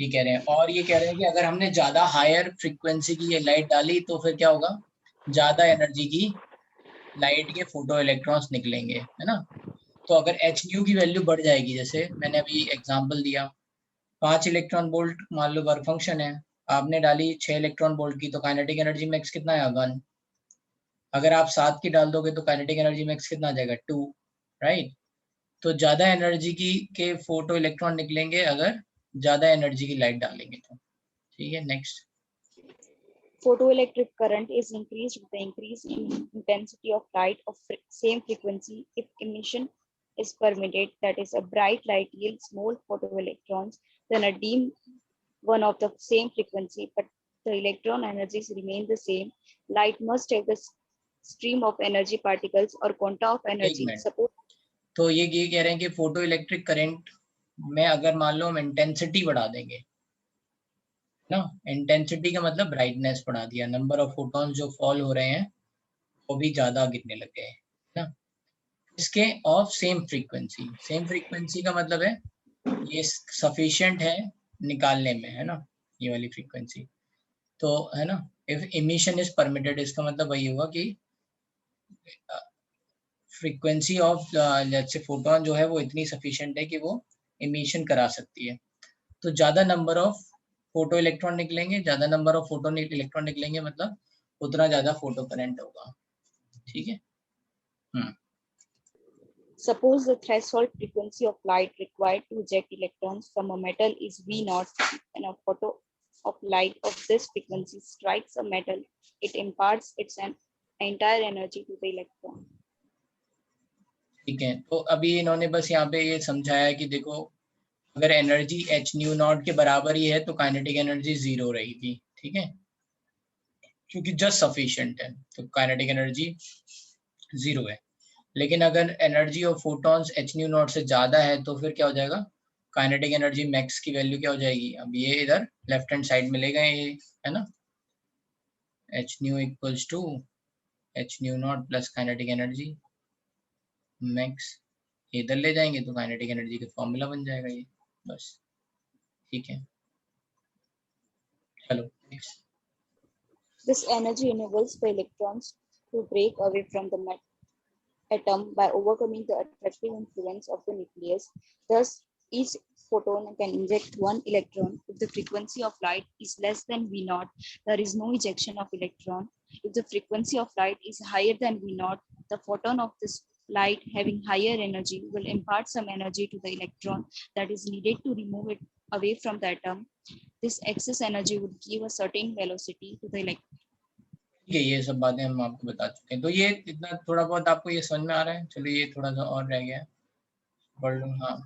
ये कह रहे हैं, और ये कह रहे हैं कि अगर हमने ज्यादा हायर फ्रीक्वेंसी की ये लाइट डाली तो फिर क्या होगा, ज्यादा एनर्जी की लाइट के फोटो इलेक्ट्रॉन्स निकलेंगे, है ना। तो अगर एच न्यू की वैल्यू बढ़ जाएगी, जैसे मैंने अभी एग्जांपल दिया 5 इलेक्ट्रॉन वोल्ट मान लो वर्क फंक्शन है, आपने डाली 6 इलेक्ट्रॉन वोल्ट की, तो काइनेटिक एनर्जी मैक्स कितना है 1। अगर आप 7 की डाल दोगे तो काइनेटिक एनर्जी मैक्स कितना आ जाएगा 2, राइट। तो ज्यादा एनर्जी की के फोटो इलेक्ट्रॉन निकलेंगे अगर ज्यादा एनर्जी की लाइट डालेंगे तो, ठीक है। Next, Photoelectric current is increased with the increase in intensity of light of same frequency if emission is permitted. That is, a bright light yields more photoelectrons than a dim one of the same frequency, but the electron energies remain the same. Light must have the stream of energy particles or quanta of energy. Minute. Suppose तो ये कह रहे हैं कि photo electric current में अगर मान लो हम इंटेंसिटी बढ़ा देंगे ना, इंटेंसिटी का मतलब ब्राइटनेस बढ़ा दिया, नंबर ऑफ फोटॉन्स जो फॉल हो रहे हैं वो भी ज्यादा गिरने लग गए ना, इसके of same frequency. Same frequency का मतलब है ये सफिशिएंट है निकालने में, है ना, ये वाली फ्रीक्वेंसी। तो है ना, इफ इमिशन इज परमिटेड, इसका मतलब वही होगा कि frequency of let's say photon जो है वो इतनी सफिशिएंट है कि वो इमिशन करा सकती है। तो ज्यादा नंबर ऑफ फोटो इलेक्ट्रॉन निकलेंगे, ज्यादा नंबर ऑफ फोटो इलेक्ट्रॉन निकलेंगे मतलब उतना ज्यादा फोटो करंट होगा, ठीक है। suppose the threshold frequency of light required to eject electrons from a metal is V0 and a photo of light of this frequency strikes a metal, it imparts its entire energy to the electron. ठीक है, तो अभी इन्होंने बस यहाँ पे ये समझाया कि देखो अगर एनर्जी एच न्यू नॉट के बराबर ही है तो काइनेटिक एनर्जी 0 रहेगी, ठीक है, क्योंकि जस्ट सफिशिएंट है तो काइनेटिक एनर्जी 0 है। लेकिन अगर energy of photons H nu not से ज्यादा है तो फिर क्या हो जाएगा, काइनेटिक एनर्जी मैक्स की वैल्यू क्या हो जाएगी, अब ये इधर लेफ्ट हैंड साइड में ले गए ये, है ना, h nu equals to h nu naught plus kinetic energy max, इधर ले जाएंगे तो काइनेटिक एनर्जी का फॉर्मूला बन जाएगा ये, बस, ठीक है। चलो next. This energy enables the electrons to break away from the atom by overcoming the attractive influence of the nucleus. Thus, each photon can inject one electron. If the frequency of light is less than V0, there is no ejection of electron. If the frequency of light is higher than V0, the photon of this light having higher energy will impart some energy to the electron that is needed to remove it away from the atom. This excess energy would give a certain velocity to the electron. ठीक है, ये सब बातें हम आपको बता चुके हैं, तो ये इतना थोड़ा बहुत आपको ये समझ में आ रहा है। चलिए ये थोड़ा सा और रह गया है, पढ़ लूँ। हाँ,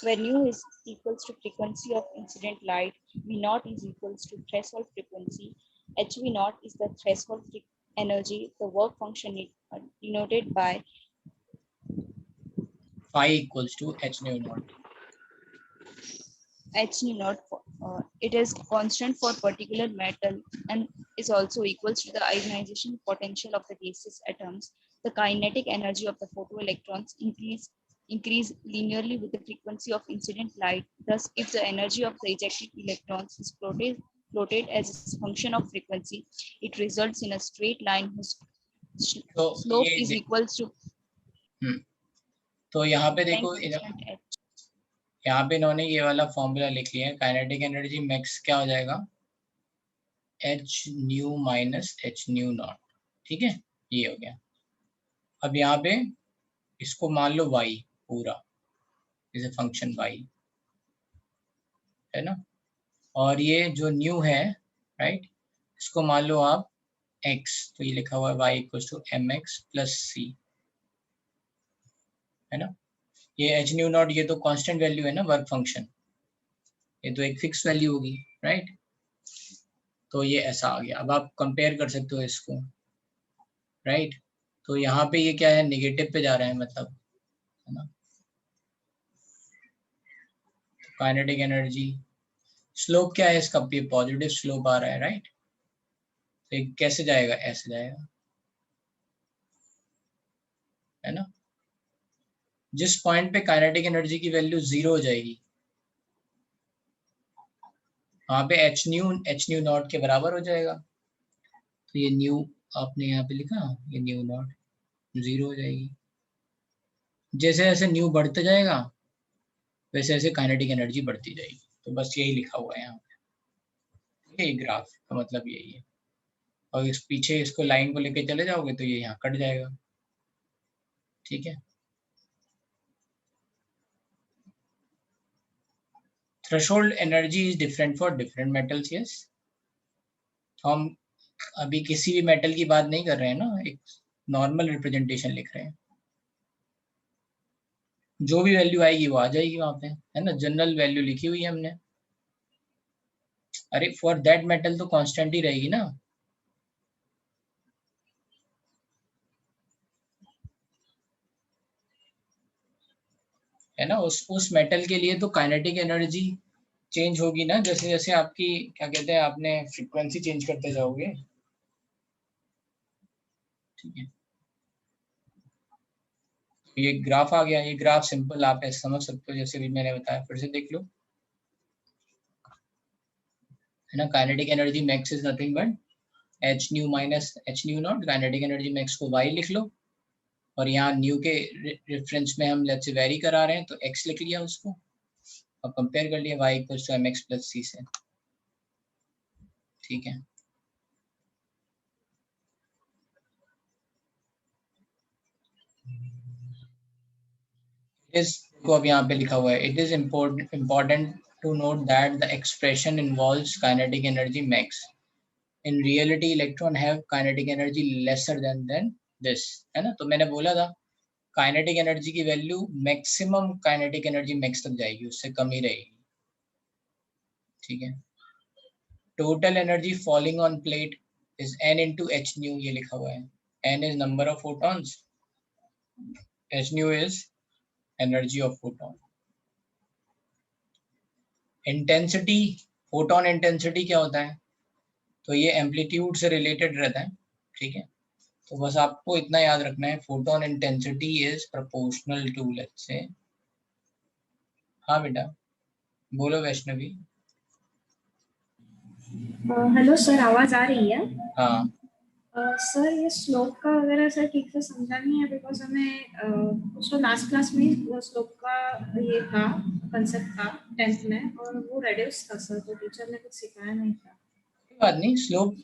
where nu is equals to frequency of incident light, V naught is equals to threshold frequency, HV naught is the threshold energy, the work function denoted by phi equals to h nu naught. H nu naught. It is constant for particular metal and is also equals to the ionization potential of the gaseous atoms. The kinetic energy of the photoelectrons increase linearly with the frequency of incident light. Thus, if the energy of the ejected electrons is floated as a function of frequency, it results in a straight line whose slope is equals to तो यहाँ पे देखो, constant h. यहाँ पे इन्होंने ये वाला formula लिख लिया है, काइनेटिक एनर्जी मैक्स क्या हो जाएगा, H new minus H nu not, ठीक है, ये हो गया। अब यहाँ पे इसको मान लो y पूरा इज ए फंक्शन y, है ना, और ये जो न्यू है, राइट, इसको मान लो आप x, तो ये लिखा हुआ है y equals to mx plus c, है ना। ये एच न्यू नॉट ये तो कांस्टेंट वैल्यू है ना, वर्क फंक्शन, ये तो एक फिक्स वैल्यू होगी, राइट। तो ये ऐसा आ गया। अब आप कंपेयर कर सकते हो इसको, राइट। तो यहाँ पे ये क्या है, नेगेटिव पे जा रहा है मतलब, है ना, काइनेटिक एनर्जी स्लोप क्या है इसका, पॉजिटिव स्लोप आ रहा है, राइट। तो ये कैसे जाएगा, ऐसे जाएगा, है ना। जिस पॉइंट पे काइनेटिक एनर्जी की वैल्यू 0 हो जाएगी वहां पे एच न्यू नॉट के बराबर हो जाएगा। तो ये न्यू आपने यहाँ पे लिखा ये न्यू नॉट 0 हो जाएगी। जैसे जैसे न्यू बढ़ता जाएगा वैसे वैसे काइनेटिक एनर्जी बढ़ती जाएगी। तो बस यही लिखा हुआ है यहाँ पे, ये ग्राफ का मतलब यही है। और इस पीछे इसको लाइन को लेके चले जाओगे तो ये यहाँ कट जाएगा। ठीक है, threshold energy is different for different metals. Yes, हम अभी किसी भी मेटल की बात नहीं कर रहे हैं ना, एक नॉर्मल रिप्रेजेंटेशन लिख रहे हैं। जो भी वैल्यू आएगी वो आ जाएगी वहां पे, है ना, जनरल वैल्यू लिखी हुई है हमने। अरे फॉर दैट मेटल तो कांस्टेंट ही रहेगी ना। है ना, उस मेटल के लिए तो काइनेटिक एनर्जी चेंज होगी ना, जैसे जैसे आपकी क्या कहते हैं, आपने फ्रीक्वेंसी चेंज करते जाओगे। ठीक है, ये ग्राफ आ गया। ये ग्राफ सिंपल आप ऐसे समझ सकते हो, जैसे भी मैंने बताया, फिर से देख लो। है ना, kinetic energy max is nothing but H new minus H nu not. Kinetic energy max को वाई लिख लो, और यहाँ न्यू के रेफरेंस में हम लेट्स से वेरी करा रहे हैं तो एक्स लिख लिया उसको, और कंपेयर कर लिया y equals to m x plus c से। ठीक है, को अब यहाँ पे लिखा हुआ है, it is important to note that the expression involves kinetic energy max. In reality, electron have kinetic energy lesser than this. है ना, तो मैंने बोला था काइनेटिक एनर्जी की value maximum kinetic energy max तक जाएगी, उससे कम ही रहेगी। ठीक है, total energy falling on plate is n into h nu, ये लिखा हुआ है। n is number of photons, h nu is energy of photon। Intensity, photon intensity क्या होता है, तो ये एम्पलीट्यूड से रिलेटेड रहता है। ठीक है, तो बस आपको इतना याद रखना है, photon intensity is proportional to, let's say, हाँ बेटा बोलो वैष्णवी। हेलो सर, आवाज आ रही है? हाँ, सर ये स्लोप का वगैरह सर ठीक से समझा नहीं है, बिकॉज हमें उसको लास्ट क्लास में स्लोप का ये था कंसेप्ट था 10th में, और वो रेडियस था सर, तो टीचर ने कुछ सिखाया नहीं था। कोई बात नहीं। स्लोप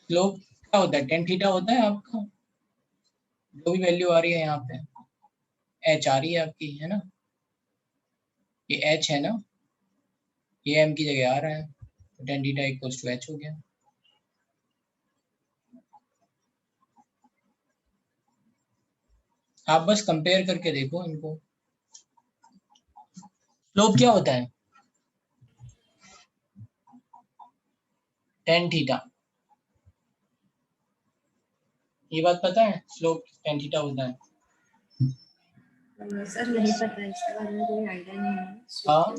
स्लोप क्या होता है, टेन थीटा होता है आपका। जो भी वैल्यू आ रही है यहाँ पे, एच आ रही है आपकी, है ना, ये एच है ना, ये एम की जगह आ रहा है, तो tan theta equals to h हो गया। आप बस कंपेयर करके देखो इनको। स्लोप क्या होता है, टेन थीटा, ये बात पता है, स्लोप टेन थीटा होता है। सर नहीं पता, इसके बारे में कोई आइडिया नहीं है। हाँ,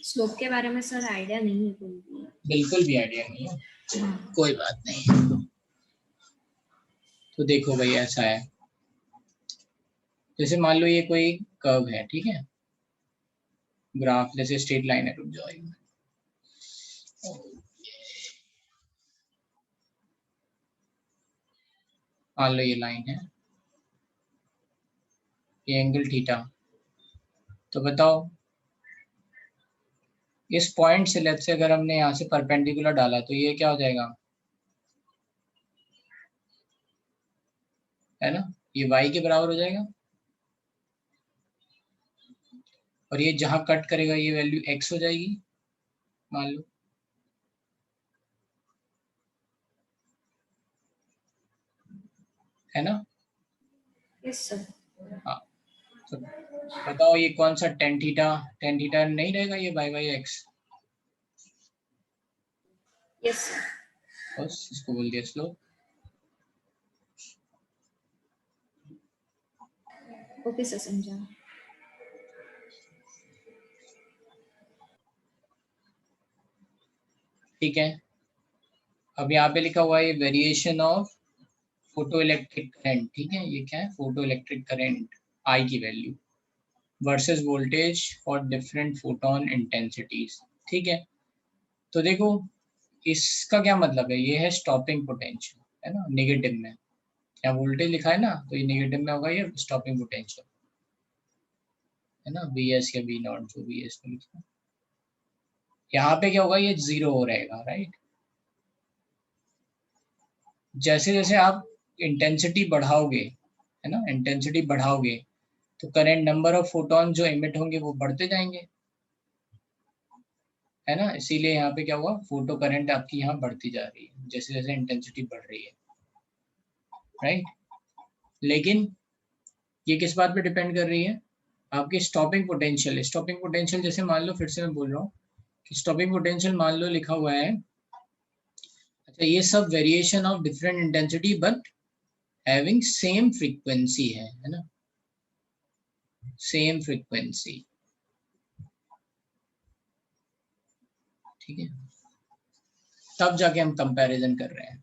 स्लोप के बारे में सर आइडिया नहीं है कोई भी। बिल्कुल भी आइडिया नहीं है, कोई बात नहीं। तो देखो भाई ऐसा है, जैसे मान लो ये कोई कर्व है, ठीक है, ग्राफ जैसे स्ट्रेट लाइन है, रुक जाओ एक मिनट। मान लो ये लाइन है, ये एंगल थीटा, तो बताओ इस पॉइंट से लेट्स से अगर हमने यहाँ से परपेंडिकुलर डाला तो ये क्या हो जाएगा, है ना, ये y के बराबर हो जाएगा, और ये जहां कट करेगा ये वैल्यू x हो जाएगी मान लो। है ना, यस सर। हाँ, तो बताओ ये कौन सा टेन थीटा नहीं रहेगा, ये बाई एक्स। Yes sir. बस इसको बोल दिया स्लोप। ओके सर, समझा। ठीक है, अब यहाँ पे लिखा हुआ है variation of photo electric current. ठीक है, ये क्या है, फोटो इलेक्ट्रिक करंट आई की value versus voltage for different photon intensities. ठीक है, तो देखो इसका क्या मतलब है, ये है स्टॉपिंग पोटेंशियल। है ना, नेगेटिव में, यहाँ वोल्टेज लिखा है ना, तो ये नेगेटिव में होगा, ये स्टॉपिंग पोटेंशियल है ना, Vs या V नॉट जो भी है इसको लिखना। यहाँ पे क्या होगा, ये 0 हो रहेगा, राइट। जैसे जैसे आप इंटेंसिटी बढ़ाओगे, है ना, इंटेंसिटी बढ़ाओगे तो करंट नंबर ऑफ फोटॉन जो इमिट होंगे वो बढ़ते जाएंगे, है ना। इसीलिए यहाँ पे क्या हुआ, फोटो करंट आपकी यहाँ बढ़ती जा रही है जैसे जैसे इंटेंसिटी बढ़ रही है, राइट। लेकिन ये किस बात पे डिपेंड कर रही है, आपकी स्टॉपिंग पोटेंशियल। स्टॉपिंग पोटेंशियल जैसे मान लो, फिर से मैं बोल रहा हूँ कि स्टॉपिंग पोटेंशियल मान लो लिखा हुआ है, अच्छा ये सब variation of different intensity but having same frequency है ना, सेम फ्रीक्वेंसी, ठीक है। तब जाके हम कंपैरिजन कर रहे हैं।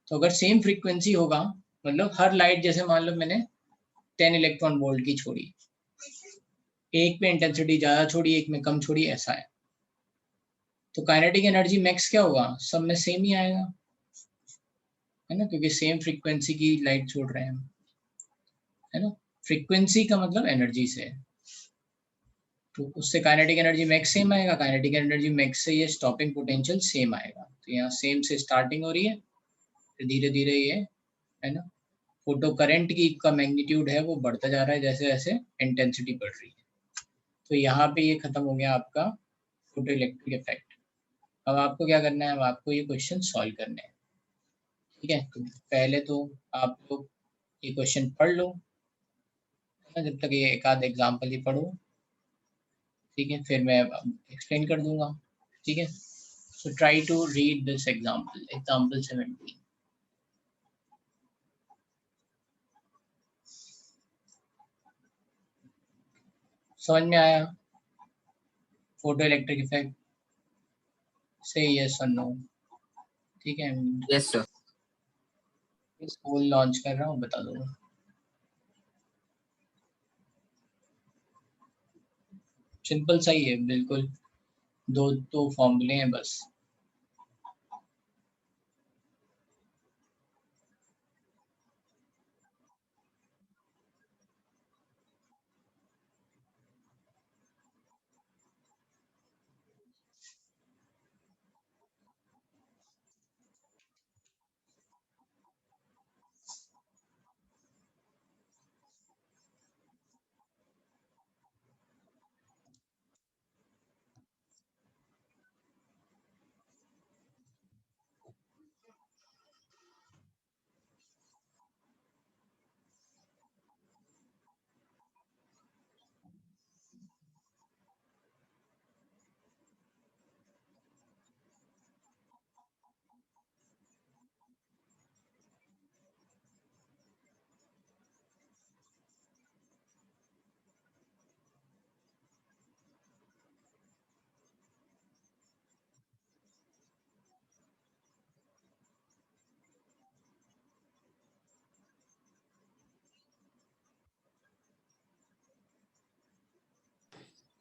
तो अगर सेम फ्रीक्वेंसी होगा, मतलब हर लाइट, जैसे मान लो मैंने 10 इलेक्ट्रॉन वोल्ट की छोड़ी, एक पे इंटेंसिटी ज्यादा छोड़ी, एक में कम छोड़ी, ऐसा है, तो काइनेटिक एनर्जी मैक्स क्या होगा, सब में सेम ही आएगा, है ना, क्योंकि सेम फ्रीक्वेंसी की लाइट छोड़ रहे हैं हम, है ना। फ्रीक्वेंसी का मतलब एनर्जी से, तो उससे काइनेटिक एनर्जी मैक्स सेम आएगा, काइनेटिक एनर्जी मैक्स से ये स्टॉपिंग पोटेंशियल सेम आएगा। तो यहाँ सेम से स्टार्टिंग हो रही है, तो धीरे धीरे ये, है ना, फोटो करंट की का मैग्नीट्यूड है वो बढ़ता जा रहा है जैसे जैसे इंटेंसिटी बढ़ रही है। तो यहाँ पे ये खत्म हो गया आपका फोटो इलेक्ट्रिक इफेक्ट। अब आपको क्या करना है, अब आपको ये क्वेश्चन सॉल्व करने हैं, ठीक है। तो पहले तो आप लोग ये क्वेश्चन पढ़ लो, है ना, जब तक ये एक आध एग्जाम्पल ही पढ़ो, ठीक है, फिर मैं एक्सप्लेन कर दूंगा, ठीक है। So try to read this example, example 17। समझ में आया photo electric effect, say yes और नो, ठीक है। Yes sir. स्कूल लॉन्च कर रहा हूँ, बता दो। सिंपल सही है बिल्कुल, दो फॉर्मूले हैं बस।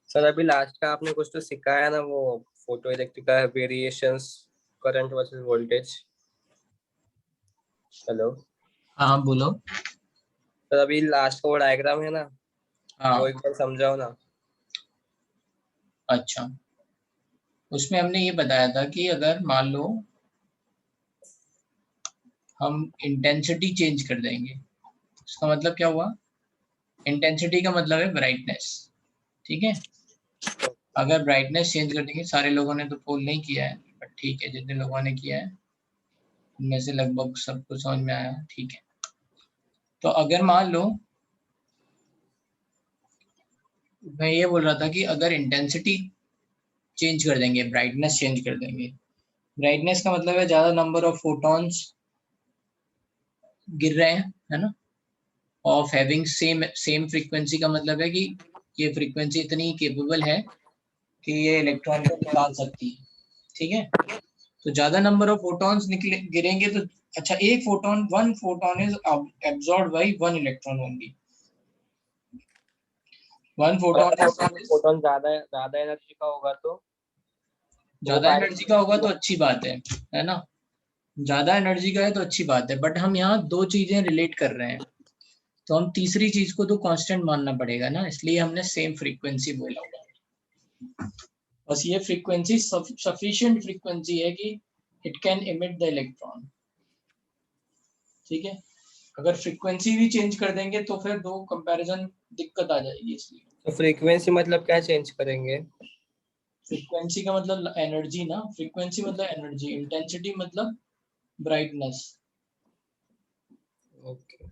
सर अभी लास्ट का आपने कुछ तो सिखाया ना, वो फोटो इलेक्ट्रिक का variations current versus voltage. Hello हाँ बोलो। सर, अभी लास्ट का वो डायग्राम है ना, हाँ वो एक बार समझाओ ना। अच्छा, उसमें हमने ये बताया था कि अगर मान लो हम इंटेंसिटी चेंज कर देंगे, उसका मतलब क्या हुआ, इंटेंसिटी का मतलब है ब्राइटनेस, ठीक है। अगर ब्राइटनेस चेंज कर देंगे, सारे लोगों ने तो पोल नहीं किया है, बट ठीक है, जितने लोगों ने किया है उनमें से लगभग सबको समझ में आया, ठीक है। तो अगर मान लो, मैं ये बोल रहा था कि अगर इंटेंसिटी चेंज कर देंगे, ब्राइटनेस चेंज कर देंगे, ब्राइटनेस का मतलब है ज्यादा नंबर ऑफ फोटॉन्स गिर रहे हैं, है ना, of having same same frequency का मतलब है कि ये फ्रीक्वेंसी इतनी केपेबल है कि ये इलेक्ट्रॉन को निकाल सकती है, ठीक है। तो ज्यादा नंबर ऑफ फोटॉन्स निकले गिरेंगे तो, अच्छा एक photon, one photon is absorbed by one electron only, one photon. Photon ज्यादा एनर्जी का होगा तो ज्यादा वो एनर्जी का होगा तो अच्छी बात है ना, ज्यादा एनर्जी का है तो अच्छी बात है, बट हम यहाँ दो चीजें रिलेट कर रहे हैं, तो हम तीसरी चीज को तो कांस्टेंट मानना पड़ेगा ना, इसलिए हमने सेम फ्रीक्वेंसी बोला हुआ है। बस ये फ्रीक्वेंसी सफिशिएंट फ्रीक्वेंसी है कि it can emit the electron. ठीक है, अगर फ्रीक्वेंसी भी चेंज कर देंगे तो फिर दो कंपैरिजन दिक्कत आ जाएगी। इसलिए तो फ्रीक्वेंसी मतलब क्या चेंज करेंगे? फ्रीक्वेंसी का मतलब एनर्जी ना, फ्रीक्वेंसी मतलब एनर्जी, इंटेंसिटी मतलब ब्राइटनेस ओके।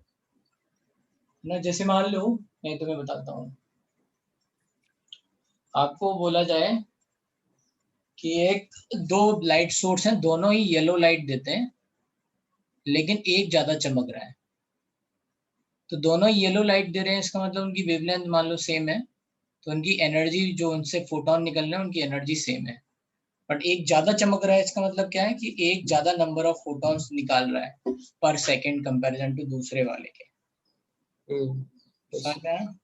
ना। जैसे मान लो, मैं तुम्हें बताता हूँ, आपको बोला जाए कि एक दो लाइट सोर्स हैं, दोनों ही येलो लाइट देते हैं, लेकिन एक ज्यादा चमक रहा है। तो दोनों येलो लाइट दे रहे हैं, इसका मतलब उनकी वेवलेंथ मान लो सेम है, तो उनकी एनर्जी जो उनसे फोटोन निकल रहे हैं उनकी एनर्जी सेम है। बट एक ज्यादा चमक रहा है, इसका मतलब क्या है कि एक ज्यादा नंबर ऑफ फोटॉन्स निकाल रहा है पर सेकंड कंपैरिजन टू दूसरे वाले के। समझ में आया?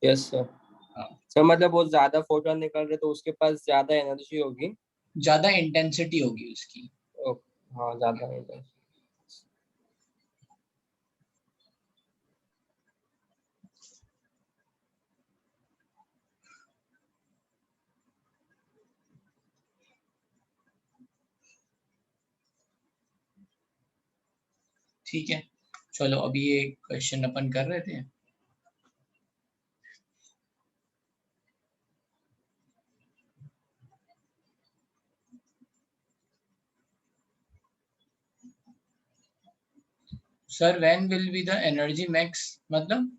Yes sir. हाँ, सर मतलब वो ज्यादा फोटोन निकल रहे तो उसके पास ज्यादा एनर्जी होगी। ज्यादा इंटेंसिटी होगी उसकी। हाँ ज्यादा होगा। ठीक है, चलो अभी ये क्वेश्चन अपन कर रहे थे। Sir when will be the energy max, मतलब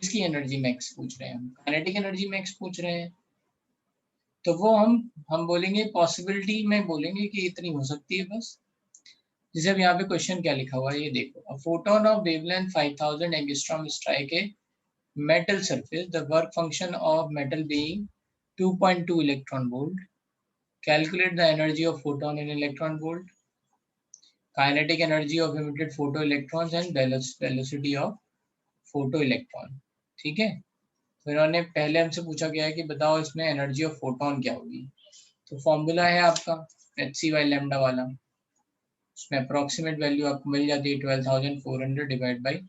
किसकी एनर्जी मैक्स पूछ रहे हैं? हम काइनेटिक एनर्जी मैक्स पूछ रहे हैं। तो वो हम बोलेंगे पॉसिबिलिटी में बोलेंगे कि इतनी हो सकती है बस। जैसे अब यहाँ पे क्वेश्चन क्या लिखा हुआ है ये देखो, a photon of wavelength 5000 angstrom strike a metal surface, the work function of metal being 2.2 electron volt. Calculate the energy of photon in electron volt, kinetic energy of emitted photoelectrons and velocity of photoelectron. ठीक है, तो इन्होंने पहले हमसे पूछा गया है कि बताओ इसमें एनर्जी ऑफ फोटोन क्या होगी। तो फॉर्मूला है आपका एच सी वाई लेमडा वाला, उसमें अप्रोक्सीमेट वैल्यू आपको मिल जाती है 12,400 डिवाइड बाई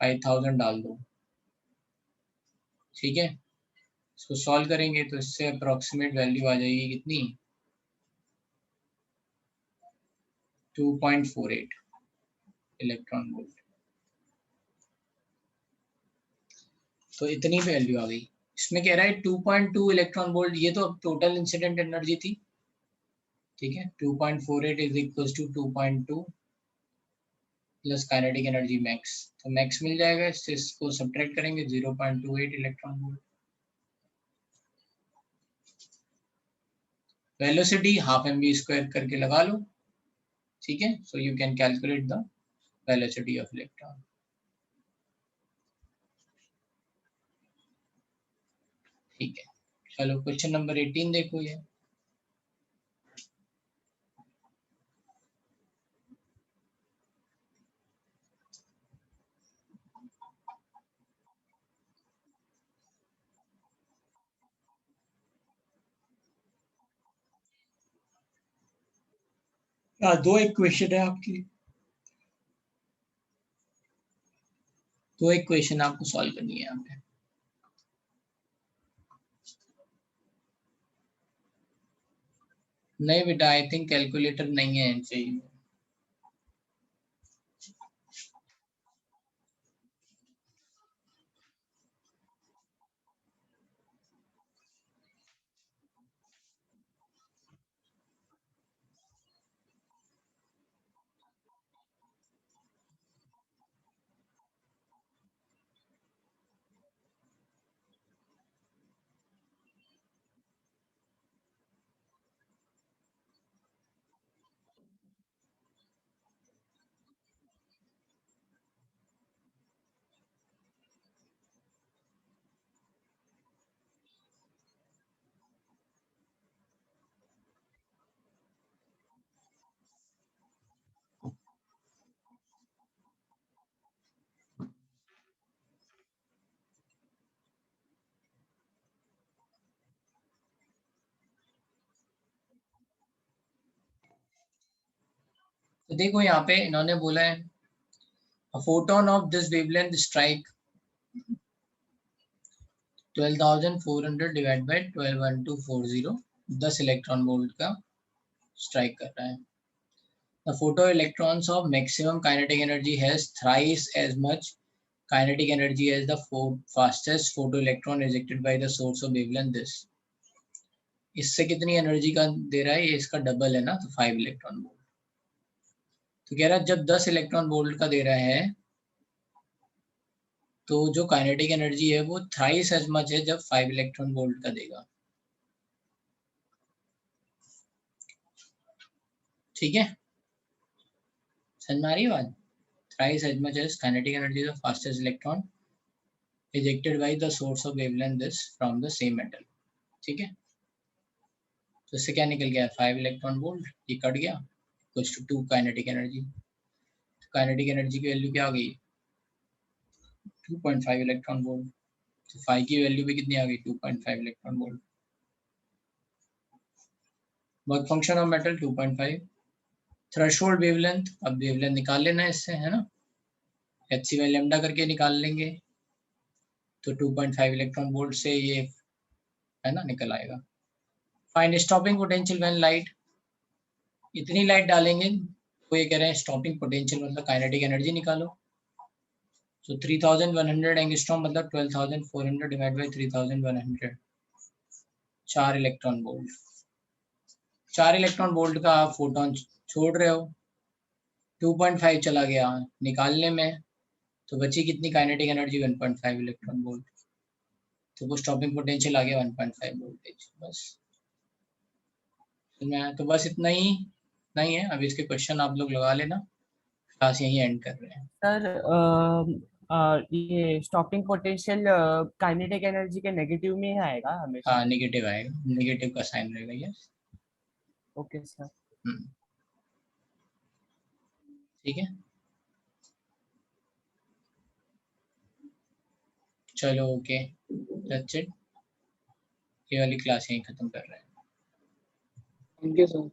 5,000 डाल दो। ठीक है, इसको सॉल्व करेंगे तो इससे अप्रोक्सीमेट वैल्यू आ जाएगी कितनी, 2.48 इलेक्ट्रॉन वोल्ट। तो इतनी वैल्यू आ गई। इसमें कह रहा है 2.2 इलेक्ट्रॉन वोल्ट, ये तो अब टोटल इंसिडेंट एनर्जी थी। ठीक है, 2.48 is equal to 2.2 plus kinetic energy max, तो मैक्स मिल जाएगा, इससे इसको सब्ट्रैक्ट करेंगे 0.28 electron volt. Velocity half M V square करके लगा लो। ठीक है, so you can calculate the velocity of electron. ठीक है, चलो क्वेश्चन नंबर 18 देखो ये। दो एक क्वेश्चन है आपकी, दो एक क्वेश्चन आपको सॉल्व करनी है यहाँ पे। नहीं बेटा, आई थिंक कैलकुलेटर नहीं है इनसे। तो देखो यहाँ पे इन्होंने बोला है a photon of this wavelength strike 12,400 divided by 12,1240 10 electron volt का स्ट्राइक कर रहा है. The photoelectrons of maximum kinetic energy has thrice as much kinetic energy as the fastest photoelectron ejected by the source of wavelength this. इससे कितनी energy का दे रहा है, ये इसका डबल है ना, तो 5 इलेक्ट्रॉन वोल्ट. तो कह रहा है जब 10 इलेक्ट्रॉन वोल्ट का दे रहा है तो जो काइनेटिक एनर्जी है वो थ्राइस एज मच है जब 5 इलेक्ट्रॉन वोल्ट का देगा. ठीक है, समझ में आ रही है बात? Thrice as much as kinetic energy of fastest electron ejected by the source of wavelength this from the same metal. ठीक है, तो इससे क्या निकल गया, 5 इलेक्ट्रॉन वोल्ट, ये कट गया, इक्वल्स टू 2 काइनेटिक एनर्जी. तो काइनेटिक एनर्जी की वैल्यू क्या आ गई, 2.5 इलेक्ट्रॉन वोल्ट. तो 5 की वैल्यू भी कितनी आ गई, 2.5 electron volt. Work function of metal 2.5. Threshold wavelength, अब वेवलेंथ निकाल लेना है इससे, है ना, एचसी बाई लैम्डा करके निकाल लेंगे. तो 2.5 इलेक्ट्रॉन वोल्ट से ये है ना निकल आएगा. Find stopping potential when light, इतनी लाइट डालेंगे तो ये कह रहे हैं स्टॉपिंग पोटेंशियल मतलब काइनेटिक एनर्जी निकालो. तो 3100 एंगस्ट्रॉम मतलब 12,400 divide by 3100, 4 electron volt. 4 electron volt का आप फोटोन छोड़ रहे हो, 2.5 चला गया निकालने में, तो बची कितनी काइनेटिक एनर्जी, 1.5 इलेक्ट्रॉन वोल्ट. तो वो स्टॉपिंग पोटेंशियल आ गया 1.5 वोल्टेज. बस तो बस इतना ही नहीं है. अभी इसके क्वेश्चन आप लोग लगा लेना. क्लास यहीं एंड कर रहे हैं. सर ये स्टॉपिंग पोटेंशियल काइनेटिक एनर्जी के नेगेटिव में ही आएगा हमेशा. हाँ नेगेटिव आएगा, नेगेटिव का साइन रहेगा. Yes, okay sir. ठीक है, चलो ओके, दैट्स इट. ये वाली क्लास यहीं खत्म कर रहे हैं. Thank you sir.